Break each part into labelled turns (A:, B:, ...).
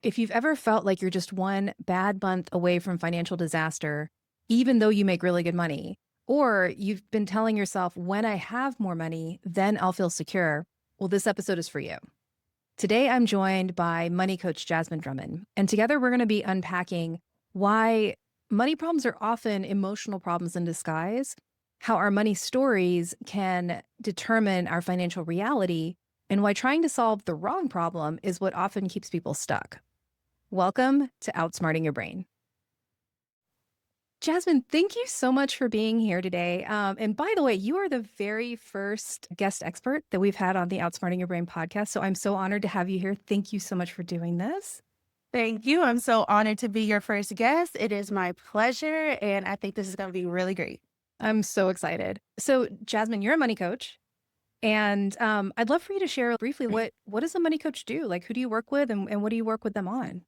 A: If you've ever felt like you're just one bad month away from financial disaster, even though you make really good money, or you've been telling yourself, when I have more money, then I'll feel secure, well, this episode is for you. Today, I'm joined by money coach Jasmine Drummond, and together we're going to be unpacking why money problems are often emotional problems in disguise, how our money stories can determine our financial reality, and why trying to solve the wrong problem is what often keeps people stuck. Welcome to Outsmarting Your Brain. Jasmine, thank you so much for being here today. And by the way, you are the very first guest expert that we've had on the Outsmarting Your Brain podcast. So I'm so honored to have you here. Thank you so much for doing this.
B: Thank you. I'm so honored to be your first guest. It is my pleasure. And I think this is going to be really great.
A: I'm so excited. So, Jasmine, you're a money coach. And I'd love for you to share briefly what does a money coach do? Like, who do you work with and what do you work with them on?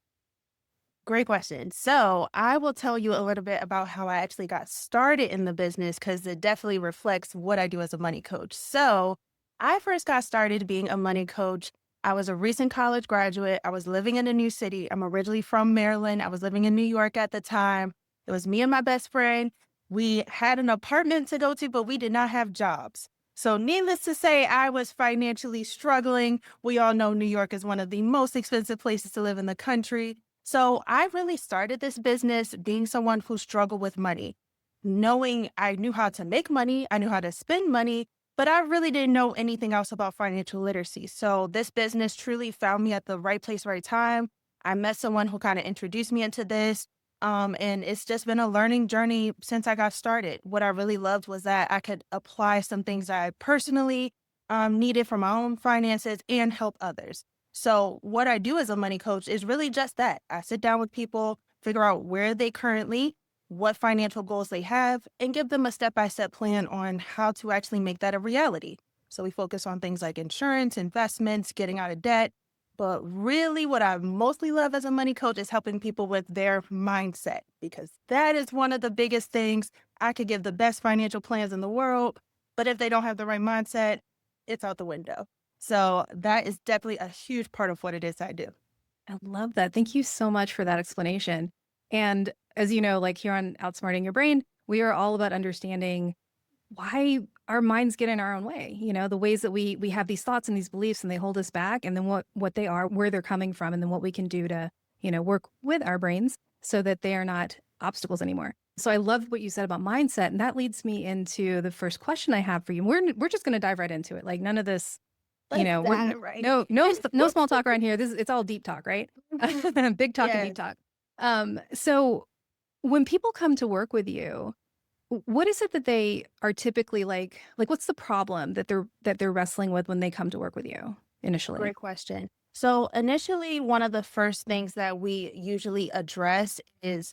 B: Great question. So, I will tell you a little bit about how I actually got started in the business because it definitely reflects what I do as a money coach. So, I first got started being a money coach. I was a recent college graduate. I was living in a new city. I'm originally from Maryland. I was living in New York at the time. It was me and my best friend. We had an apartment to go to, but we did not have jobs. So, needless to say, I was financially struggling. We all know New York is one of the most expensive places to live in the country. So I really started this business being someone who struggled with money, knowing I knew how to make money, I knew how to spend money, but I really didn't know anything else about financial literacy. So this business truly found me at the right place, right time. I met someone who kind of introduced me into this. And it's just been a learning journey since I got started. What I really loved was that I could apply some things I personally needed for my own finances and help others. So what I do as a money coach is really just that. I sit down with people, figure out where they currently, what financial goals they have, and give them a step-by-step plan on how to actually make that a reality. So we focus on things like insurance, investments, getting out of debt. But really what I mostly love as a money coach is helping people with their mindset, because that is one of the biggest things. I could give the best financial plans in the world, but if they don't have the right mindset, it's out the window. So that is definitely a huge part of what it is I do.
A: I love that. Thank you so much for that explanation. And as you know, like here on Outsmarting Your Brain, we are all about understanding why our minds get in our own way. You know, the ways that we have these thoughts and these beliefs and they hold us back, and then what they are, where they're coming from, and then what we can do to, work with our brains so that they are not obstacles anymore. So I love what you said about mindset, and that leads me into the first question I have for you. We're just going to dive right into it. Like none of this,
B: Let's
A: we're
B: dive right
A: no small talk around here. It's all deep talk, right? Big talk and deep
B: Yes.
A: talk. So when people come to work with you, what is it that they are typically like what's the problem that they're wrestling with when they come to work with you initially?
B: Great question. So initially, one of the first things that we usually address is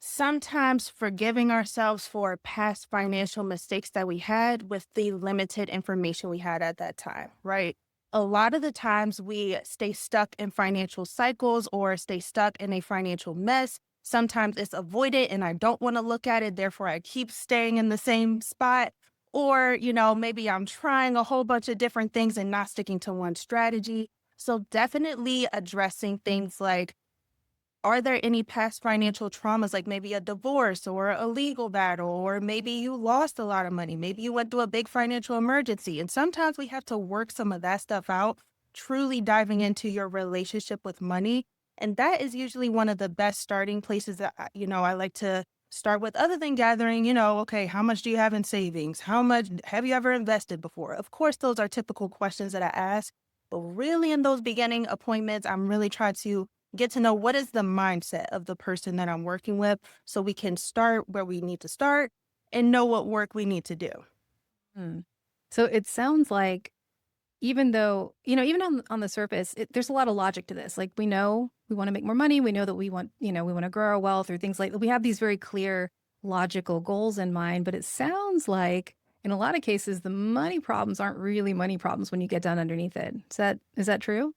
B: sometimes forgiving ourselves for past financial mistakes that we had with the limited information we had at that time, right? A lot of the times we stay stuck in financial cycles or stay stuck in a financial mess. Sometimes it's avoided and I don't want to look at it. Therefore, I keep staying in the same spot. Or, maybe I'm trying a whole bunch of different things and not sticking to one strategy. So definitely addressing things like, are there any past financial traumas, like maybe a divorce or a legal battle, or maybe you lost a lot of money? Maybe you went through a big financial emergency. And sometimes we have to work some of that stuff out, truly diving into your relationship with money. And that is usually one of the best starting places that, I like to start with, other than gathering, okay, how much do you have in savings? How much have you ever invested before? Of course, those are typical questions that I ask. But really, in those beginning appointments, I'm really trying to get to know what is the mindset of the person that I'm working with so we can start where we need to start and know what work we need to do.
A: Hmm. So it sounds like even though, even on the surface, there's a lot of logic to this. Like we know we want to make more money. We know that we want to grow our wealth or things like that. We have these very clear logical goals in mind, but it sounds like in a lot of cases, the money problems aren't really money problems when you get down underneath it. Is that true?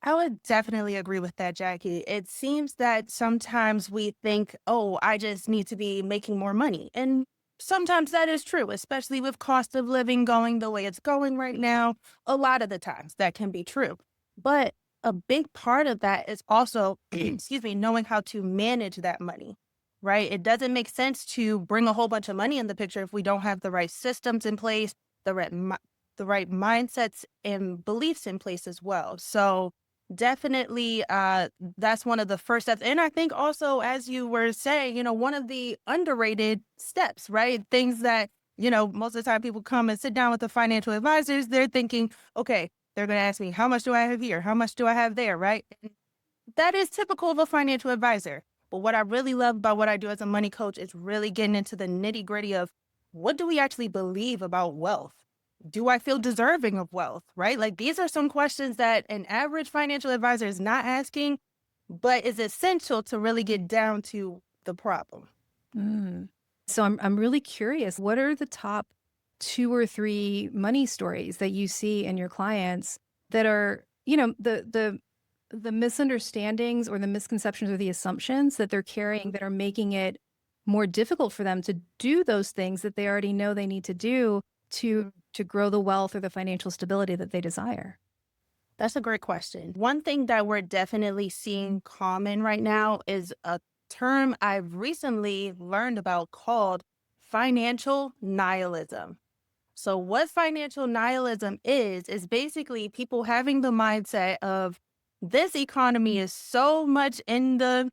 B: I would definitely agree with that, Jackie. It seems that sometimes we think, oh, I just need to be making more money. And sometimes that is true, especially with cost of living going the way it's going right now. A lot of the times that can be true. But a big part of that is also, excuse me, knowing how to manage that money, right? It doesn't make sense to bring a whole bunch of money in the picture if we don't have the right systems in place, the right, the right mindsets and beliefs in place as well. So definitely, that's one of the first steps. And I think also, as you were saying, one of the underrated steps, right? Things that, most of the time people come and sit down with the financial advisors, they're thinking, okay, they're going to ask me, how much do I have here? How much do I have there? Right. And that is typical of a financial advisor. But what I really love about what I do as a money coach is really getting into the nitty gritty of what do we actually believe about wealth? Do I feel deserving of wealth? Right. Like these are some questions that an average financial advisor is not asking, but is essential to really get down to the problem.
A: Mm. So I'm really curious. What are the top 2 or 3 money stories that you see in your clients that are, the misunderstandings or the misconceptions or the assumptions that they're carrying that are making it more difficult for them to do those things that they already know they need to do to grow the wealth or the financial stability that they desire?
B: That's a great question. One thing that we're definitely seeing common right now is a term I've recently learned about called financial nihilism. So, what financial nihilism is basically people having the mindset of this economy is so much in the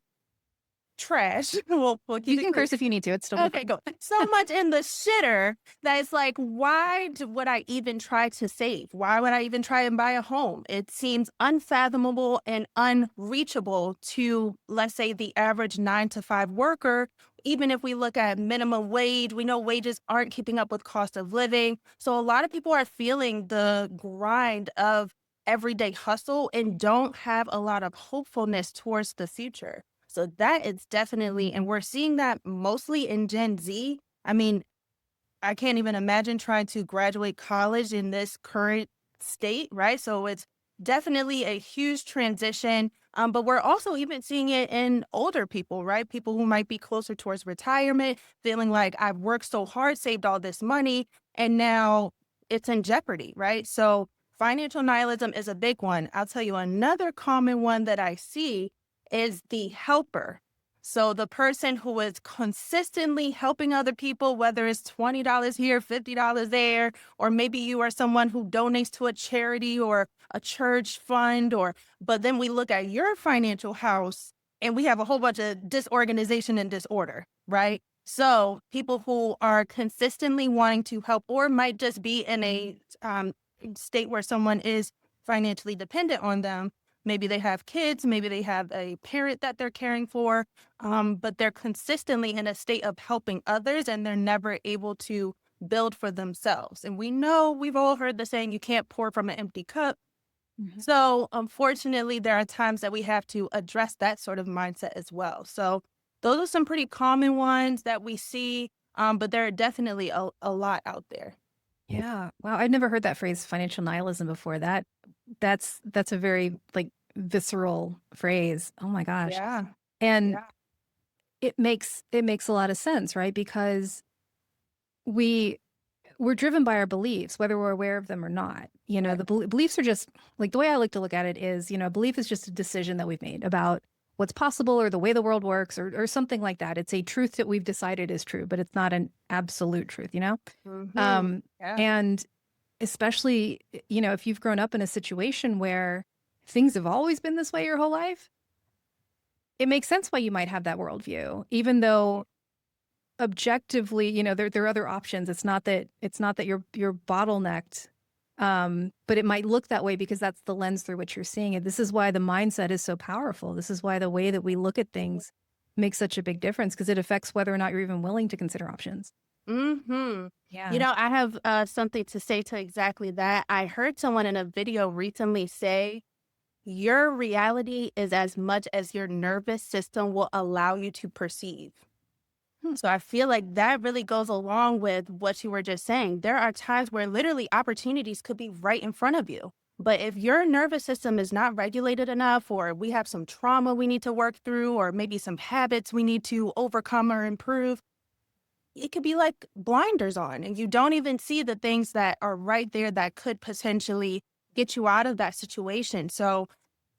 B: trash. We'll
A: You
B: keep it
A: can
B: clean.
A: curse if you need to. It's totally
B: Okay,
A: fine.
B: go. So much in the shitter that it's like, why would I even try to save? Why would I even try and buy a home? It seems unfathomable and unreachable to, let's say, the average 9 to 5 worker. Even if we look at minimum wage, we know wages aren't keeping up with cost of living. So a lot of people are feeling the grind of everyday hustle and don't have a lot of hopefulness towards the future. So that is definitely, and we're seeing that mostly in Gen Z. I mean, I can't even imagine trying to graduate college in this current state, right? So it's definitely a huge transition. But we're also even seeing it in older people, right? People who might be closer towards retirement, feeling like I've worked so hard, saved all this money, and now it's in jeopardy, right? So financial nihilism is a big one. I'll tell you another common one that I see is the helper. So the person who is consistently helping other people, whether it's $20 here, $50 there, or maybe you are someone who donates to a charity or a church fund, but then we look at your financial house and we have a whole bunch of disorganization and disorder, right? So people who are consistently wanting to help or might just be in a state where someone is financially dependent on them. Maybe they have kids, maybe they have a parent that they're caring for, but they're consistently in a state of helping others and they're never able to build for themselves. And we know we've all heard the saying, you can't pour from an empty cup.
A: Mhm.
B: So unfortunately, there are times that we have to address that sort of mindset as well. So those are some pretty common ones that we see, but there are definitely a lot out there.
A: Yeah. Wow, I'd never heard that phrase financial nihilism before. That's a very, like, visceral phrase. Oh my gosh.
B: Yeah.
A: And
B: Yeah.
A: it makes a lot of sense, right? Because we we're driven by our beliefs, whether we're aware of them or not.
B: Right.
A: The beliefs are just like the way I like to look at it is, a belief is just a decision that we've made about what's possible or the way the world works or something like that. It's a truth that we've decided is true, but it's not an absolute truth.
B: Hmm.
A: Um,
B: Yeah.
A: and especially, if you've grown up in a situation where things have always been this way your whole life, it makes sense why you might have that worldview, even though objectively, there are other options. It's not that you're bottlenecked, but it might look that way because that's the lens through which you're seeing it. This is why the mindset is so powerful. This is why the way that we look at things makes such a big difference because it affects whether or not you're even willing to consider options.
B: Hmm.
A: Yeah.
B: I have something to say to exactly that. I heard someone in a video recently say, your reality is as much as your nervous system will allow you to perceive.
A: Hmm.
B: So I feel like that really goes along with what you were just saying. There are times where literally opportunities could be right in front of you. But if your nervous system is not regulated enough, or we have some trauma we need to work through, or maybe some habits we need to overcome or improve, it could be like blinders on, and you don't even see the things that are right there that could potentially get you out of that situation. So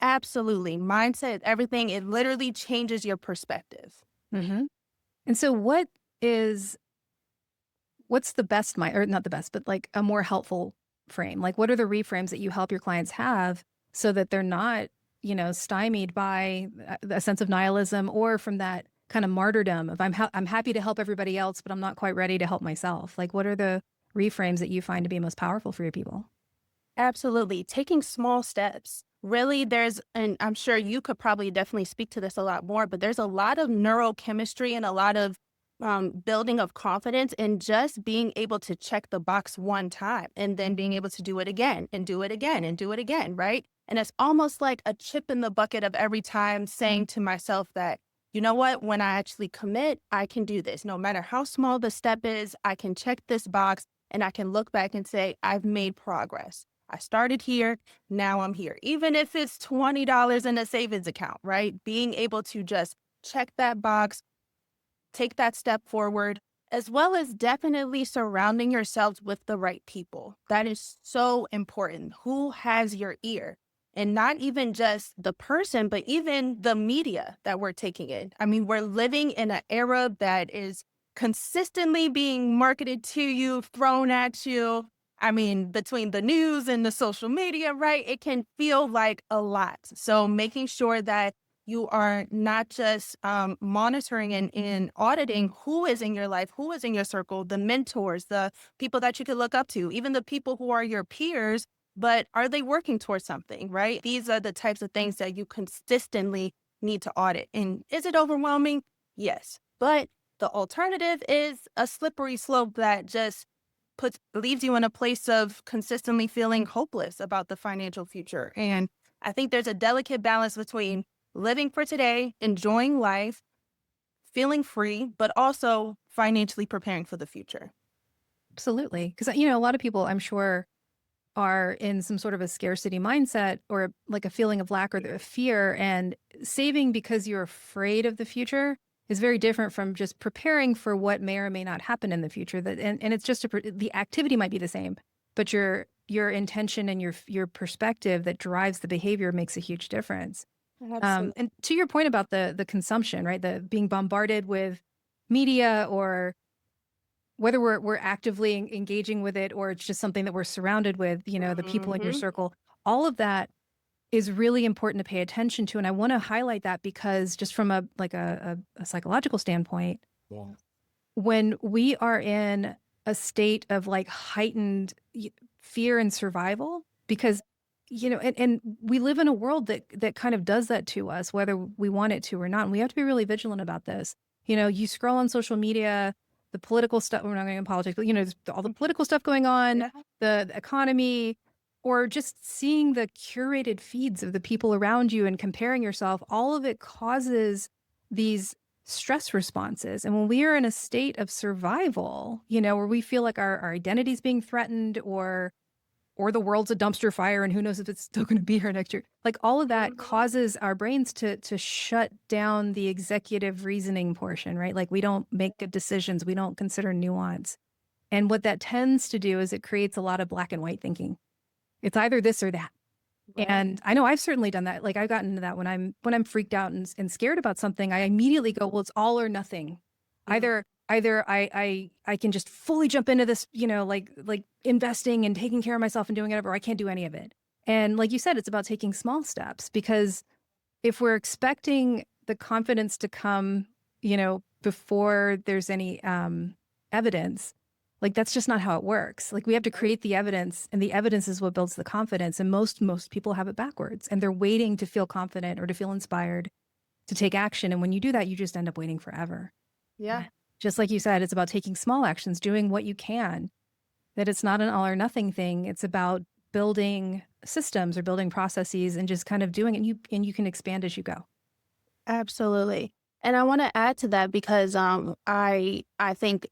B: Absolutely. Mindset, everything, it literally changes your perspective.
A: Hmm. And so what's the best mind, or not the best, but like a more helpful frame? Like, what are the reframes that you help your clients have so that they're not, stymied by a sense of nihilism or from that kind of martyrdom of I'm happy to help everybody else, but I'm not quite ready to help myself. Like, what are the reframes that you find to be most powerful for your people?
B: Absolutely. Taking small steps. Really, and I'm sure you could probably definitely speak to this a lot more, but there's a lot of neurochemistry and a lot of building of confidence in just being able to check the box one time and then being able to do it again and do it again and do it again, right? And it's almost like a chip in the bucket of every time saying to myself that, you know what, when I actually commit, I can do this. No matter how small the step is, I can check this box and I can look back and say, I've made progress. I started here, now I'm here. Even if it's $20 in a savings account, right? Being able to just check that box, take that step forward, as well as definitely surrounding yourselves with the right people. That is so important. Who has your ear? And not even just the person, but even the media that we're taking in. I mean, we're living in an era that is consistently being marketed to you, thrown at you. I mean, between the news and the social media, right? It can feel like a lot. So making sure that you are not just monitoring and auditing who is in your life, who is in your circle, the mentors, the people that you could look up to, even the people who are your peers, but are they working towards something, right? These are the types of things that you consistently need to audit. And is it overwhelming? Yes. But the alternative is a slippery slope that just leaves you in a place of consistently feeling hopeless about the financial future. And I think there's a delicate balance between living for today, enjoying life, feeling free, but also financially preparing for the future.
A: Absolutely. Because, a lot of people, I'm sure, are in some sort of a scarcity mindset or like a feeling of lack or the fear. And saving because you're afraid of the future is very different from just preparing for what may or may not happen in the future. And it's just the activity might be the same, but your intention and your perspective that drives the behavior makes a huge difference.
B: Absolutely.
A: And to your point about the consumption, right? The being bombarded with media, or whether we're actively engaging with it or it's just something that we're surrounded with, the people in your
B: Hmm.
A: circle, all of that is really important to pay attention to. And I want to highlight that because just from a psychological standpoint,
B: Yeah.
A: when we are in a state of like heightened fear and survival, because and we live in a world that kind of does that to us, whether we want it to or not. And we have to be really vigilant about this. You scroll on social media, the political stuff, we're not going in politics, but there's all the political stuff going on,
B: Yeah.
A: the economy, or just seeing the curated feeds of the people around you and comparing yourself, all of it causes these stress responses. And when we are in a state of survival, where we feel like our identity is being threatened, or the world's a dumpster fire and who knows if it's still going to be here next year. Like, all of that
B: Mhm.
A: causes our brains to shut down the executive reasoning portion, right? Like, we don't make good decisions. We don't consider nuance. And what that tends to do is it creates a lot of black and white thinking. It's either this or that.
B: Right.
A: And I know I've certainly done that. Like, I've gotten into that when I'm freaked out and scared about something, I immediately go, well, it's all or nothing.
B: Mhm.
A: Either I can just fully jump into this, like investing and taking care of myself and doing whatever, or I can't do any of it. And like you said, it's about taking small steps, because if we're expecting the confidence to come, before there's any evidence, like, that's just not how it works. Like, we have to create the evidence, and the evidence is what builds the confidence. And most people have it backwards, and they're waiting to feel confident or to feel inspired to take action. And when you do that, you just end up waiting forever.
B: Yeah.
A: Just like you said, it's about taking small actions, doing what you can, that it's not an all or nothing thing. It's about building systems or building processes and just kind of doing it. And you can expand as you go.
B: Absolutely. And I want to add to that because I think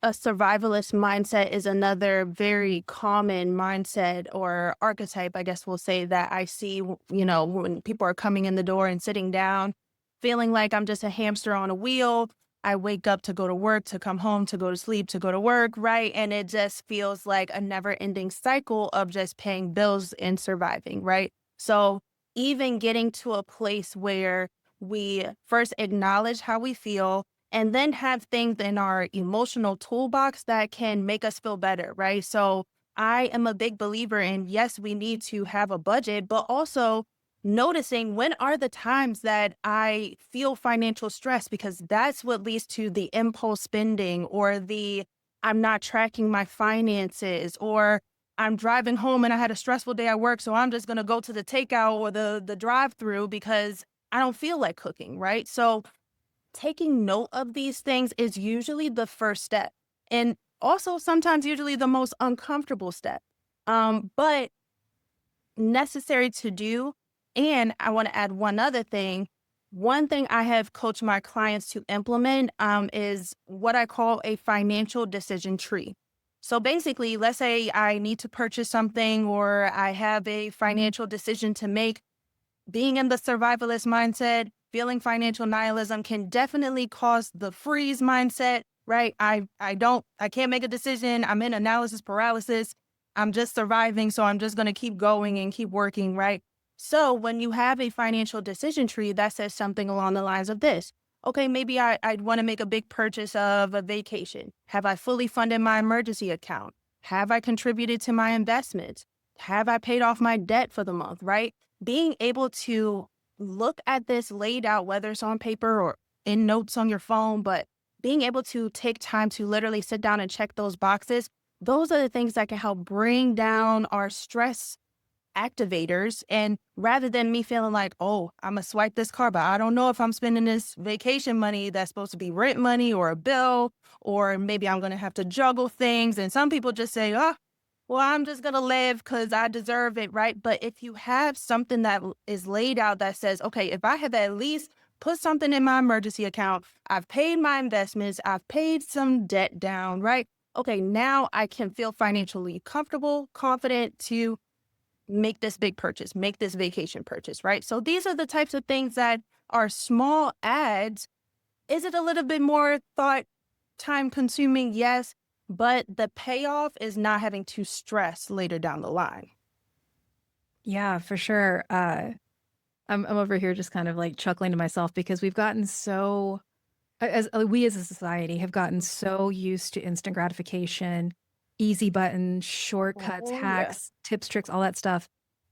B: a survivalist mindset is another very common mindset or archetype, I guess we'll say, that I see, when people are coming in the door and sitting down, feeling like I'm just a hamster on a wheel. I wake up to go to work, to come home, to go to sleep, to go to work, right? And it just feels like a never ending cycle of just paying bills and surviving, right? So even getting to a place where we first acknowledge how we feel and then have things in our emotional toolbox that can make us feel better, right? So I am a big believer in, yes, we need to have a budget, but also noticing when are the times that I feel financial stress, because that's what leads to the impulse spending or the I'm not tracking my finances, or I'm driving home and I had a stressful day at work, so I'm just going to go to the takeout or the drive-through because I don't feel like cooking, right? So taking note of these things is usually the first step. And also sometimes usually the most uncomfortable step. But necessary to do. And I want to add one other thing. One thing I have coached my clients to implement is what I call a financial decision tree. So basically, let's say I need to purchase something or I have a financial decision to make. Being in the survivalist mindset, feeling financial nihilism can definitely cause the freeze mindset, right? I can't make a decision. I'm in analysis paralysis. I'm just surviving, so I'm just going to keep going and keep working, right? So when you have a financial decision tree that says something along the lines of this, okay, maybe I'd want to make a big purchase of a vacation. Have I fully funded my emergency account? Have I contributed to my investments? Have I paid off my debt for the month, right? Being able to look at this laid out, whether it's on paper or in notes on your phone, but being able to take time to literally sit down and check those boxes, those are the things that can help bring down our stress activators. And rather than me feeling like, oh, I'm gonna swipe this card, but I don't know if I'm spending this vacation money that's supposed to be rent money or a bill, or maybe I'm gonna have to juggle things. And some people just say, oh, well, I'm just going to live because I deserve it, right? But if you have something that is laid out that says, okay, if I have at least put something in my emergency account, I've paid my investments, I've paid some debt down, right? Okay, now I can feel financially comfortable, confident to make this big purchase, make this vacation purchase, right? So these are the types of things that are small ads. Is it a little bit more thought time consuming? Yes. But the payoff is not having to stress later down the line.
A: Yeah, for sure. I'm over here just kind of like chuckling to myself because we've gotten so as we as a society have gotten so used to instant gratification, easy buttons, shortcuts,
B: Oh, yeah.
A: hacks, tips, tricks, all that stuff.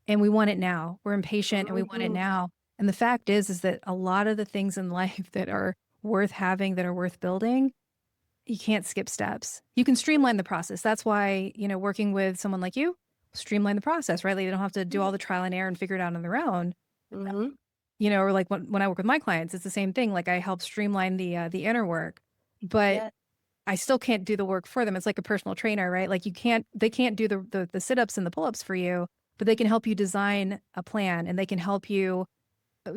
A: And we want it now. We're impatient and we want it
B: Mhm.
A: now. And the fact is that a lot of the things in life that are worth having, that are worth building, you can't skip steps. You can streamline the process. That's why, working with someone like you, streamline the process, right? Like they don't have to do all the trial and error and figure it out on their own.
B: Mhm.
A: Or like when I work with my clients, it's the same thing. Like I help streamline the inner work, but
B: Yeah.
A: I still can't do the work for them. It's like a personal trainer, right? Like they can't do the sit-ups and the pull-ups for you, but they can help you design a plan and they can help you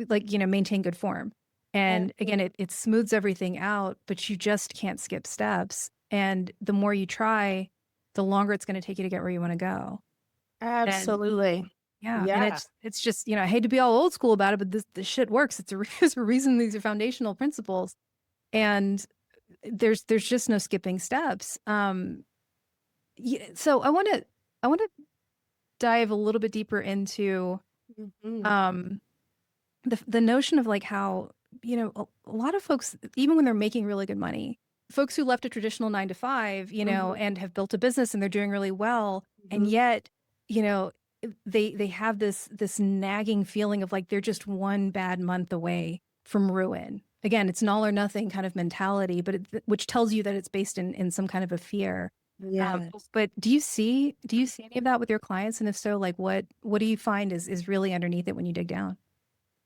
A: like, maintain good form. And again, it smooths everything out, but you just can't skip steps. And the more you try, the longer it's going to take you to get where you want to go. And
B: Absolutely.
A: yeah, and
B: Yeah.
A: it's just, I hate to be all old school about it, but this shit works. It's a reason these are foundational principles. And there's just no skipping steps. So I want to dive a little bit deeper into
B: Mhm.
A: um the notion of like how, a lot of folks, even when they're making really good money, folks who left a traditional 9 to 5,
B: Mhm.
A: and have built a business and they're doing really well, and
B: Mhm.
A: yet, you know, they have this nagging feeling of like they're just one bad month away from ruin. Again, it's an all or nothing kind of mentality, but which tells you that it's based in some kind of a fear.
B: Yes.
A: But do you see any of that with your clients? And if so, like what do you find is really underneath it when you dig down?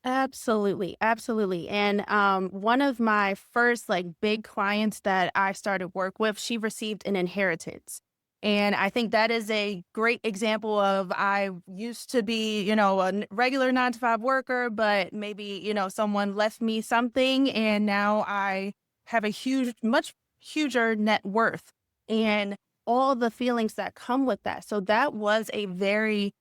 B: Absolutely, absolutely. And one of my first like big clients that I started work with, she received an inheritance. And I think that is a great example of I used to be, a regular 9 to 5 worker, but maybe, someone left me something and now I have a much huger net worth and all the feelings that come with that. So that was a very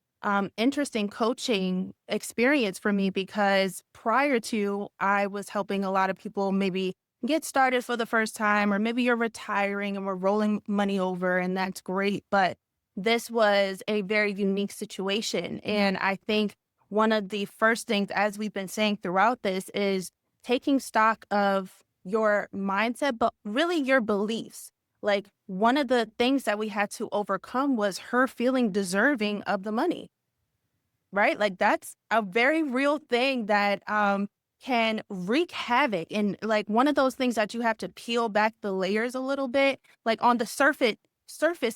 B: interesting coaching experience for me because prior to, I was helping a lot of people maybe get started for the first time, or maybe you're retiring and we're rolling money over, and that's great. But this was a very unique situation. And I think one of the first things, as we've been saying throughout this, is taking stock of your mindset, but really your beliefs. Like, one of the things that we had to overcome was her feeling deserving of the money, right? Like, that's a very real thing that can wreak havoc. And like, one of those things that you have to peel back the layers a little bit. Like, on the surface,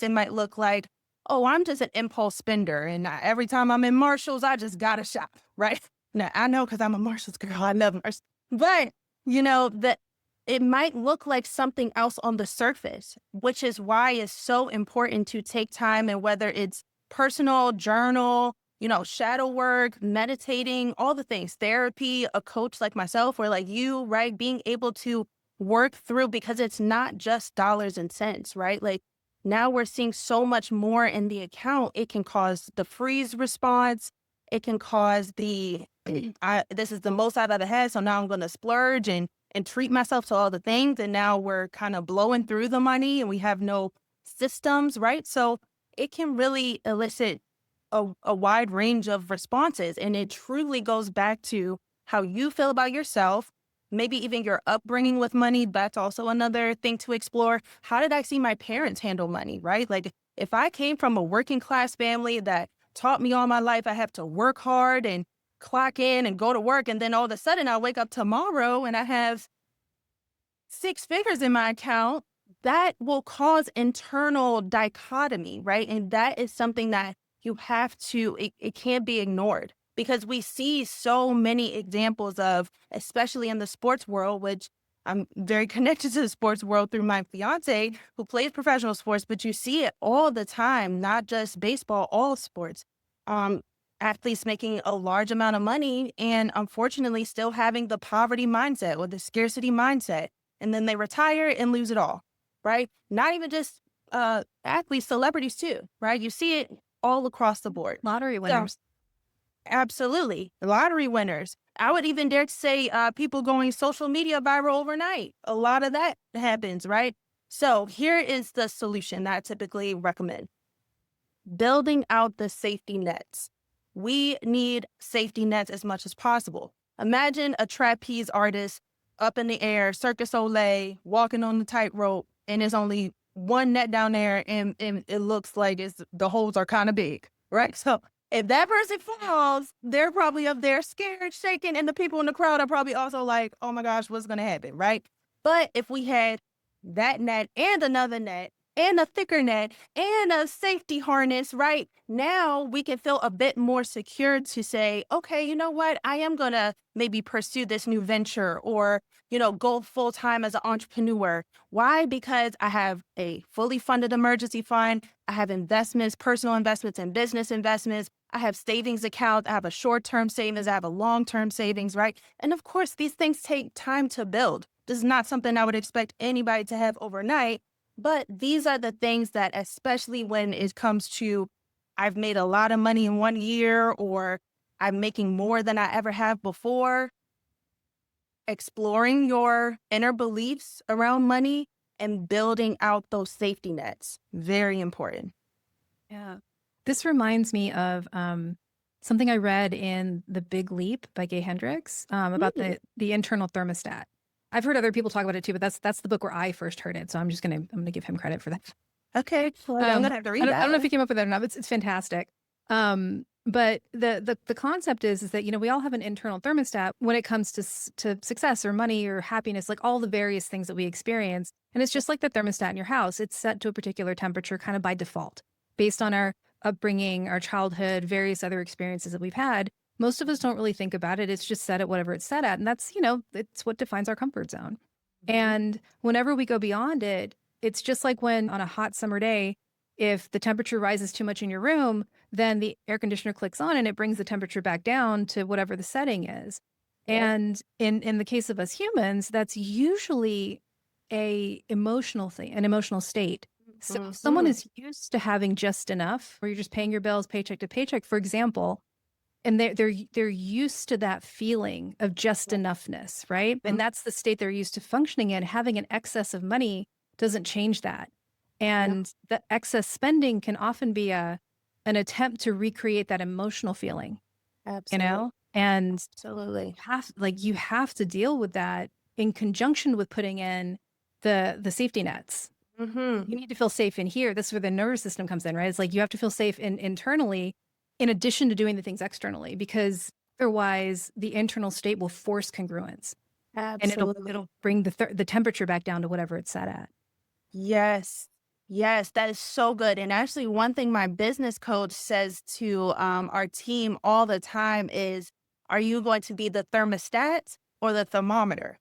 B: it might look like, oh, I'm just an impulse spender, and every time I'm in Marshalls, I just gotta shop, right? Now I know, because I'm a Marshalls girl. I love Marshalls, but that it might look like something else on the surface, which is why it's so important to take time, and whether it's personal journal, shadow work, meditating, all the things, therapy, a coach like myself or like you, right? Being able to work through, because it's not just dollars and cents, right? Like, now we're seeing so much more in the account. It can cause the freeze response. It can cause the, this is the most I've ever had, so now I'm going to splurge and treat myself to all the things. And now we're kind of blowing through the money and we have no systems, right? So it can really elicit a wide range of responses. And it truly goes back to how you feel about yourself, maybe even your upbringing with money. That's also another thing to explore. How did I see my parents handle money, right? Like, if I came from a working class family that taught me all my life I have to work hard and clock in and go to work, and then all of a sudden I wake up tomorrow and I have six figures in my account, that will cause internal dichotomy, right? And that is something that you have to, it can't be ignored, because we see so many examples of, especially in the sports world, which I'm very connected to the sports world through my fiance who plays professional sports, but you see it all the time, not just baseball, all sports. Um, Athletes making a large amount of money and unfortunately still having the poverty mindset or the scarcity mindset. And then they retire and lose it all, right? Not even just athletes, celebrities too, right? You see it all across the board.
A: Lottery
B: So
A: winners.
B: absolutely. Lottery winners. I would even dare to say people going social media viral overnight. A lot of that happens, right? So here is the solution that I typically recommend: building out the safety nets. We need safety nets as much as possible. Imagine a trapeze artist up in the air, Circus Soleil, walking on the tightrope, and there's only one net down there, and it looks like the holes are kind of big, right? So if that person falls, they're probably up there scared, shaking, and the people in the crowd are probably also like, oh my gosh, what's going to happen, right? But if we had that net and another net and a thicker net and a safety harness, right? Now we can feel a bit more secure to say, okay, you know what? I am going to maybe pursue this new venture, or, go full time as an entrepreneur. Why? Because I have a fully funded emergency fund. I have investments, personal investments and business investments. I have savings accounts. I have a short-term savings. I have a long-term savings, right? And of course, these things take time to build. This is not something I would expect anybody to have overnight. But these are the things that, especially when it comes to, I've made a lot of money in 1 year, or I'm making more than I ever have before, exploring your inner beliefs around money and building out those safety nets. Very important.
A: Yeah. This reminds me of something I read in The Big Leap by Gay Hendricks about the internal thermostat. I've heard other people talk about it too, but that's the book where I first heard it. So I'm gonna give him credit for that.
B: Okay, well, I'm gonna have to read that.
A: I don't know if he came up with that or not, but it's fantastic. But the concept is that, we all have an internal thermostat when it comes to success or money or happiness, like all the various things that we experience. And it's just like the thermostat in your house. It's set to a particular temperature kind of by default based on our upbringing, our childhood, various other experiences that we've had. Most of us don't really think about it. It's just set at whatever it's set at. And that's, it's what defines our comfort zone. And whenever we go beyond it, it's just like when on a hot summer day, if the temperature rises too much in your room, then the air conditioner clicks on and it brings the temperature back down to whatever the setting is. And in the case of us humans, that's usually an emotional state. So if someone is used to having just enough, or you're just paying your bills paycheck to paycheck, for example, and they're used to that feeling of just enoughness, right? And that's the state they're used to functioning in. Having an excess of money doesn't change that. And the excess spending can often be an attempt to recreate that emotional feeling. you
B: Absolutely.
A: know? And
B: Absolutely.
A: you have to deal with that in conjunction with putting in the safety nets.
B: Hmm.
A: You need to feel safe in here. This is where the nervous system comes in, right? It's like you have to feel safe internally in addition to doing the things externally, because otherwise the internal state will force congruence and
B: Absolutely.
A: it'll bring the temperature back down to whatever it's set at.
B: Yes. Yes, that is so good. And actually, one thing my business coach says to our team all the time is, are you going to be the thermostat or the thermometer?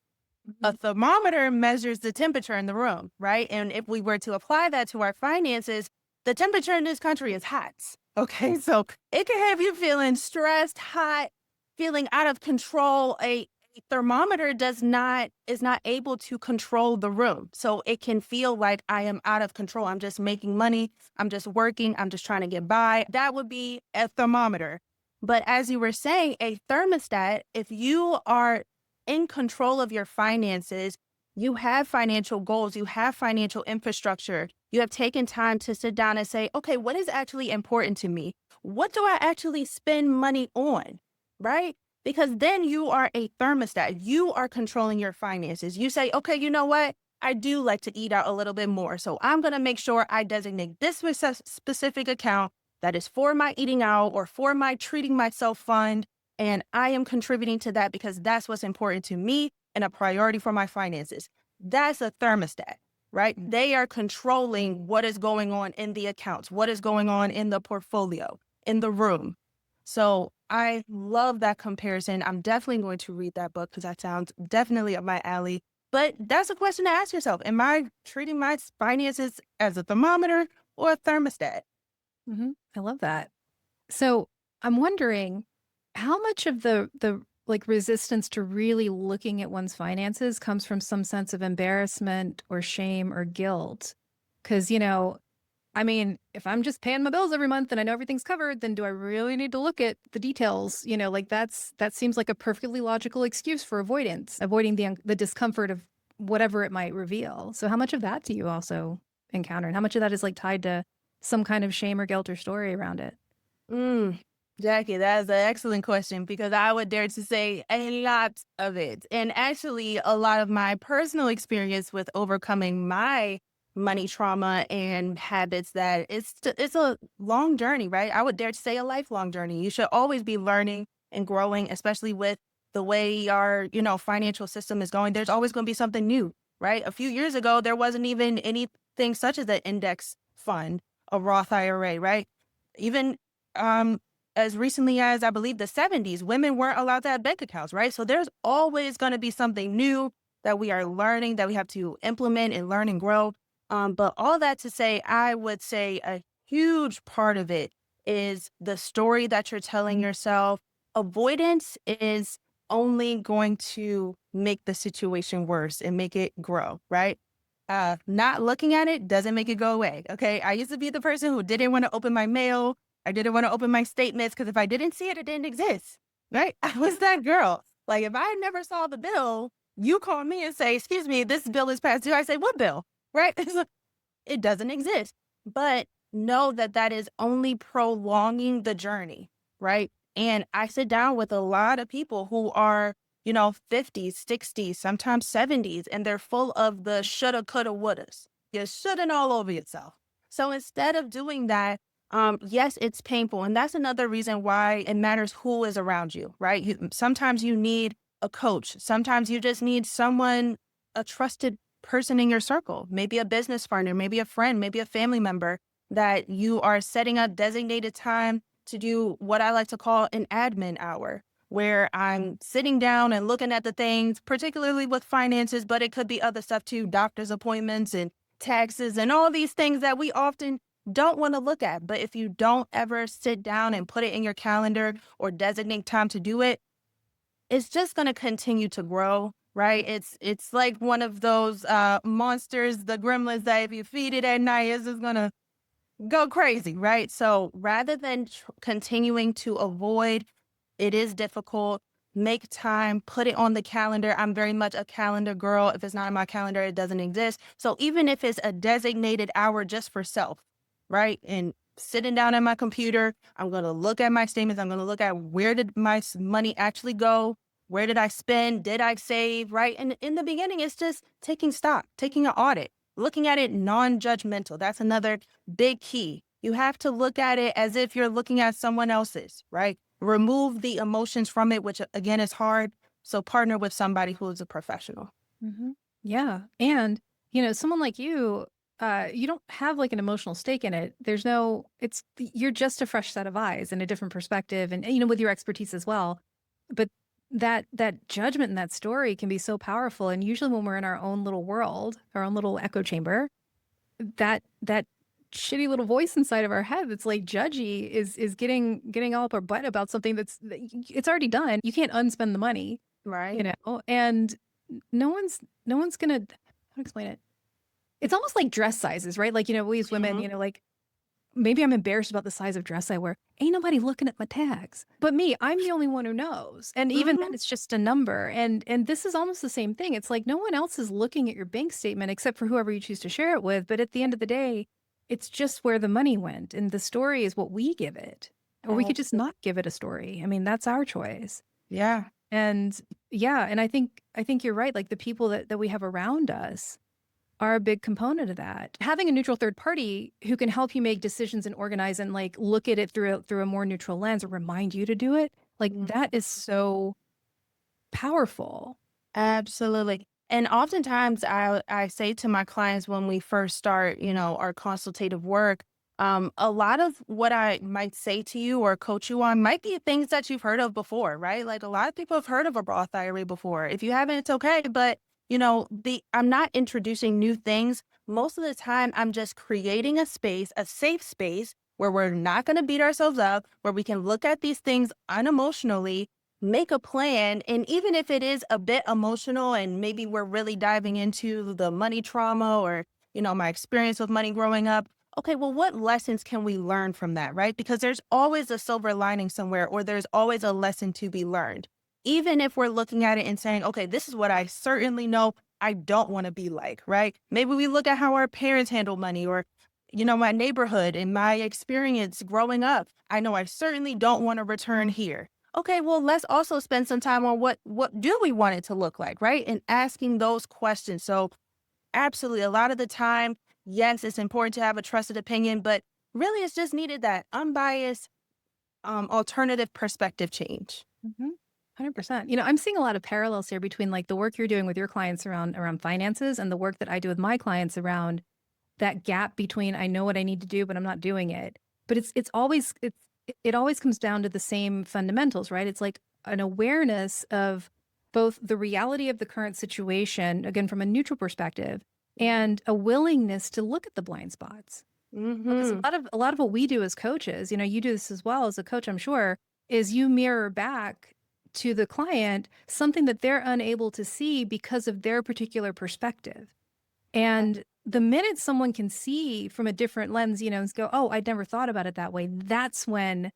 B: A
A: Mhm.
B: thermometer measures the temperature in the room, right? And if we were to apply that to our finances, the temperature in this country is hot. Okay. So it can have you feeling stressed, hot, feeling out of control. A thermometer is not able to control the room. So it can feel like I am out of control. I'm just making money. I'm just working. I'm just trying to get by. That would be a thermometer. But as you were saying, a thermostat, if you are in control of your finances, you have financial goals, you have financial infrastructure, you have taken time to sit down and say, okay, what is actually important to me? What do I actually spend money on? Right? Because then you are a thermostat. You are controlling your finances. You say, okay, you know what? I do like to eat out a little bit more. So I'm going to make sure I designate this specific account that is for my eating out or for my treating myself fund. And I am contributing to that because that's what's important to me and a priority for my finances. That's a thermostat, right? They are controlling what is going on in the accounts, what is going on in the portfolio, in the room. So I love that comparison. I'm definitely going to read that book because that sounds definitely up my alley. But that's a question to ask yourself. Am I treating my finances as a thermometer or a thermostat?
A: I love that. So I'm wondering how much of the like resistance to really looking at one's finances comes from some sense of embarrassment or shame or guilt. Because, I mean, if I'm just paying my bills every month and I know everything's covered, then do I really need to look at the details? Like that seems like a perfectly logical excuse for avoidance, avoiding the discomfort of whatever it might reveal. So how much of that do you also encounter? And how much of that is like tied to some kind of shame or guilt or story around it?
B: Mm, Jackie, that is an excellent question because I would dare to say a lot of it. And actually, a lot of my personal experience with overcoming my money trauma and habits that it's a long journey, right? I would dare to say a lifelong journey. You should always be learning and growing, especially with the way our, financial system is going. There's always going to be something new, right? A few years ago, there wasn't even anything such as an index fund, a Roth IRA, right? Even um, as recently as I believe the 70s, women weren't allowed to have bank accounts, right? So there's always going to be something new that we are learning that we have to implement and learn and grow. But all that to say, I would say a huge part of it is the story that you're telling yourself. Avoidance is only going to make the situation worse and make it grow, right? Not looking at it doesn't make it go away. Okay. I used to be the person who didn't want to open my mail. I didn't want to open my statements because if I didn't see it, it didn't exist. Right. I was that girl. Like if I never saw the bill, you call me and say, excuse me, this bill is past due. I say, what bill? Right. It doesn't exist. But know that that is only prolonging the journey. Right. And I sit down with a lot of people who are 50s, 60s, sometimes 70s, and they're full of the shoulda, coulda, wouldas. You're shoulding all over yourself. So instead of doing that, yes, it's painful. And that's another reason why it matters who is around you, right? Sometimes you need a coach. Sometimes you just need someone, a trusted person in your circle, maybe a business partner, maybe a friend, maybe a family member that you are setting up designated time to do what I like to call an admin hour where I'm sitting down and looking at the things, particularly with finances, but it could be other stuff too, doctor's appointments and taxes and all these things that we often don't want to look at. But if you don't ever sit down and put it in your calendar or designate time to do it, it's just going to continue to grow. Right. It's like one of those monsters, the gremlins that if you feed it at night, it's just going to go crazy. Right. So rather than continuing to avoid, it is difficult. Make time, put it on the calendar. I'm very much a calendar girl. If it's not in my calendar, it doesn't exist. So even if it's a designated hour just for self, right? And sitting down at my computer. I'm going to look at my statements. I'm going to look at where did my money actually go? Where did I spend? Did I save? Right. And in the beginning, it's just taking stock, taking an audit, looking at it non-judgmental. That's another big key. You have to look at it as if you're looking at someone else's, right? Remove the emotions from it, which again is hard. So partner with somebody who is a professional.
A: Mhm. Yeah. And, someone like you don't have like an emotional stake in it. You're just a fresh set of eyes and a different perspective and, with your expertise as well. But that judgment and that story can be so powerful. And usually when we're in our own little world, our own little echo chamber, that shitty little voice inside of our head that's like judgy is getting all up our butt about something it's already done. You can't unspend the money,
B: Right.
A: and no one's gonna, how to explain it? It's almost like dress sizes, right? Like, we as women,
B: Hmm.
A: like maybe I'm embarrassed about the size of dress I wear. Ain't nobody looking at my tags. But me, I'm the only one who knows. And even then
B: Hmm.
A: it's just a number. And this is almost the same thing. It's like no one else is looking at your bank statement except for whoever you choose to share it with. But at the end of the day, it's just where the money went. And the story is what we give it. Or we could just not give it a story. I mean, that's our choice.
B: Yeah.
A: And yeah, and I think you're right. Like the people that we have around us are a big component of that. Having a neutral third party who can help you make decisions and organize and like look at it through a more neutral lens or remind you to do it, like
B: Mhm.
A: that is so powerful.
B: Absolutely. And oftentimes I say to my clients when we first start, our consultative work, a lot of what I might say to you or coach you on might be things that you've heard of before, right? Like a lot of people have heard of a Roth IRA before. If you haven't, it's okay. But I'm not introducing new things. Most of the time, I'm just creating a space, a safe space where we're not going to beat ourselves up, where we can look at these things unemotionally, make a plan. And even if it is a bit emotional and maybe we're really diving into the money trauma or, my experience with money growing up, okay, well, what lessons can we learn from that, right? Because there's always a silver lining somewhere or there's always a lesson to be learned. Even if we're looking at it and saying, okay, this is what I certainly know I don't want to be like, right? Maybe we look at how our parents handle money or, my neighborhood and my experience growing up. I know I certainly don't want to return here. Okay, well, let's also spend some time on what do we want it to look like, right? And asking those questions. So, absolutely, a lot of the time, yes, it's important to have a trusted opinion, but really, it's just needed that unbiased, alternative perspective change.
A: Mhm. 100%. I'm seeing a lot of parallels here between like the work you're doing with your clients around finances and the work that I do with my clients around that gap between I know what I need to do, but I'm not doing it. But it always comes down to the same fundamentals, right? It's like an awareness of both the reality of the current situation, again from a neutral perspective, and a willingness to look at the blind spots. Because
B: Mm-hmm.
A: a lot of what we do as coaches, you do this as well as a coach, I'm sure, is you mirror back to the client something that they're unable to see because of their particular perspective. And the minute someone can see from a different lens, and go, oh, I'd never thought about it that way. That's when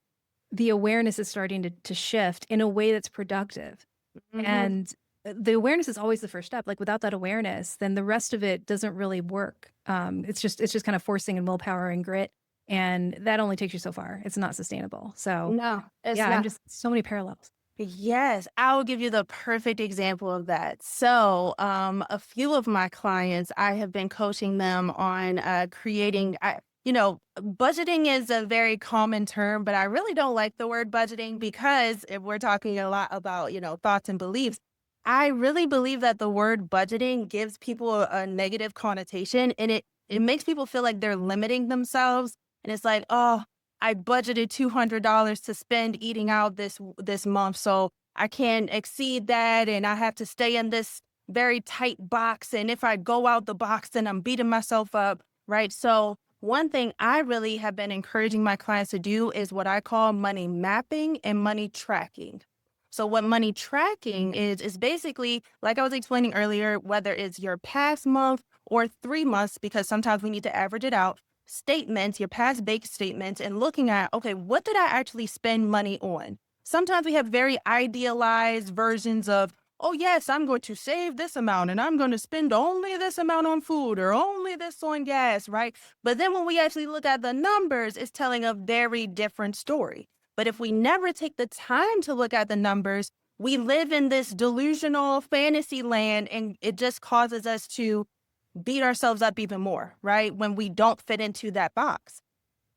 A: the awareness is starting to shift in a way that's productive.
B: Mm-hmm.
A: And the awareness is always the first step. Like without that awareness, then the rest of it doesn't really work. It's just kind of forcing and willpower and grit. And that only takes you so far. It's not sustainable. So
B: No, it's
A: yeah,
B: not.
A: so many parallels.
B: Yes, I will give you the perfect example of that. So, a few of my clients, I have been coaching them on creating. Budgeting is a very common term, but I really don't like the word budgeting because if we're talking a lot about thoughts and beliefs, I really believe that the word budgeting gives people a negative connotation, and it makes people feel like they're limiting themselves, and it's like, oh, I budgeted $200 to spend eating out this month, so I can't exceed that, and I have to stay in this very tight box. And if I go out the box, then I'm beating myself up, right? So one thing I really have been encouraging my clients to do is what I call money mapping and money tracking. So what money tracking is basically, like I was explaining earlier, whether it's your past month or 3 months, because sometimes we need to average it out statements, your past bank statements, and looking at, okay, what did I actually spend money on? Sometimes we have very idealized versions of oh, yes, I'm going to save this amount and I'm going to spend only this amount on food or only this on gas, right? But then when we actually look at the numbers, it's telling a very different story. But if we never take the time to look at the numbers, we live in this delusional fantasy land and it just causes us to beat ourselves up even more, right? When we don't fit into that box.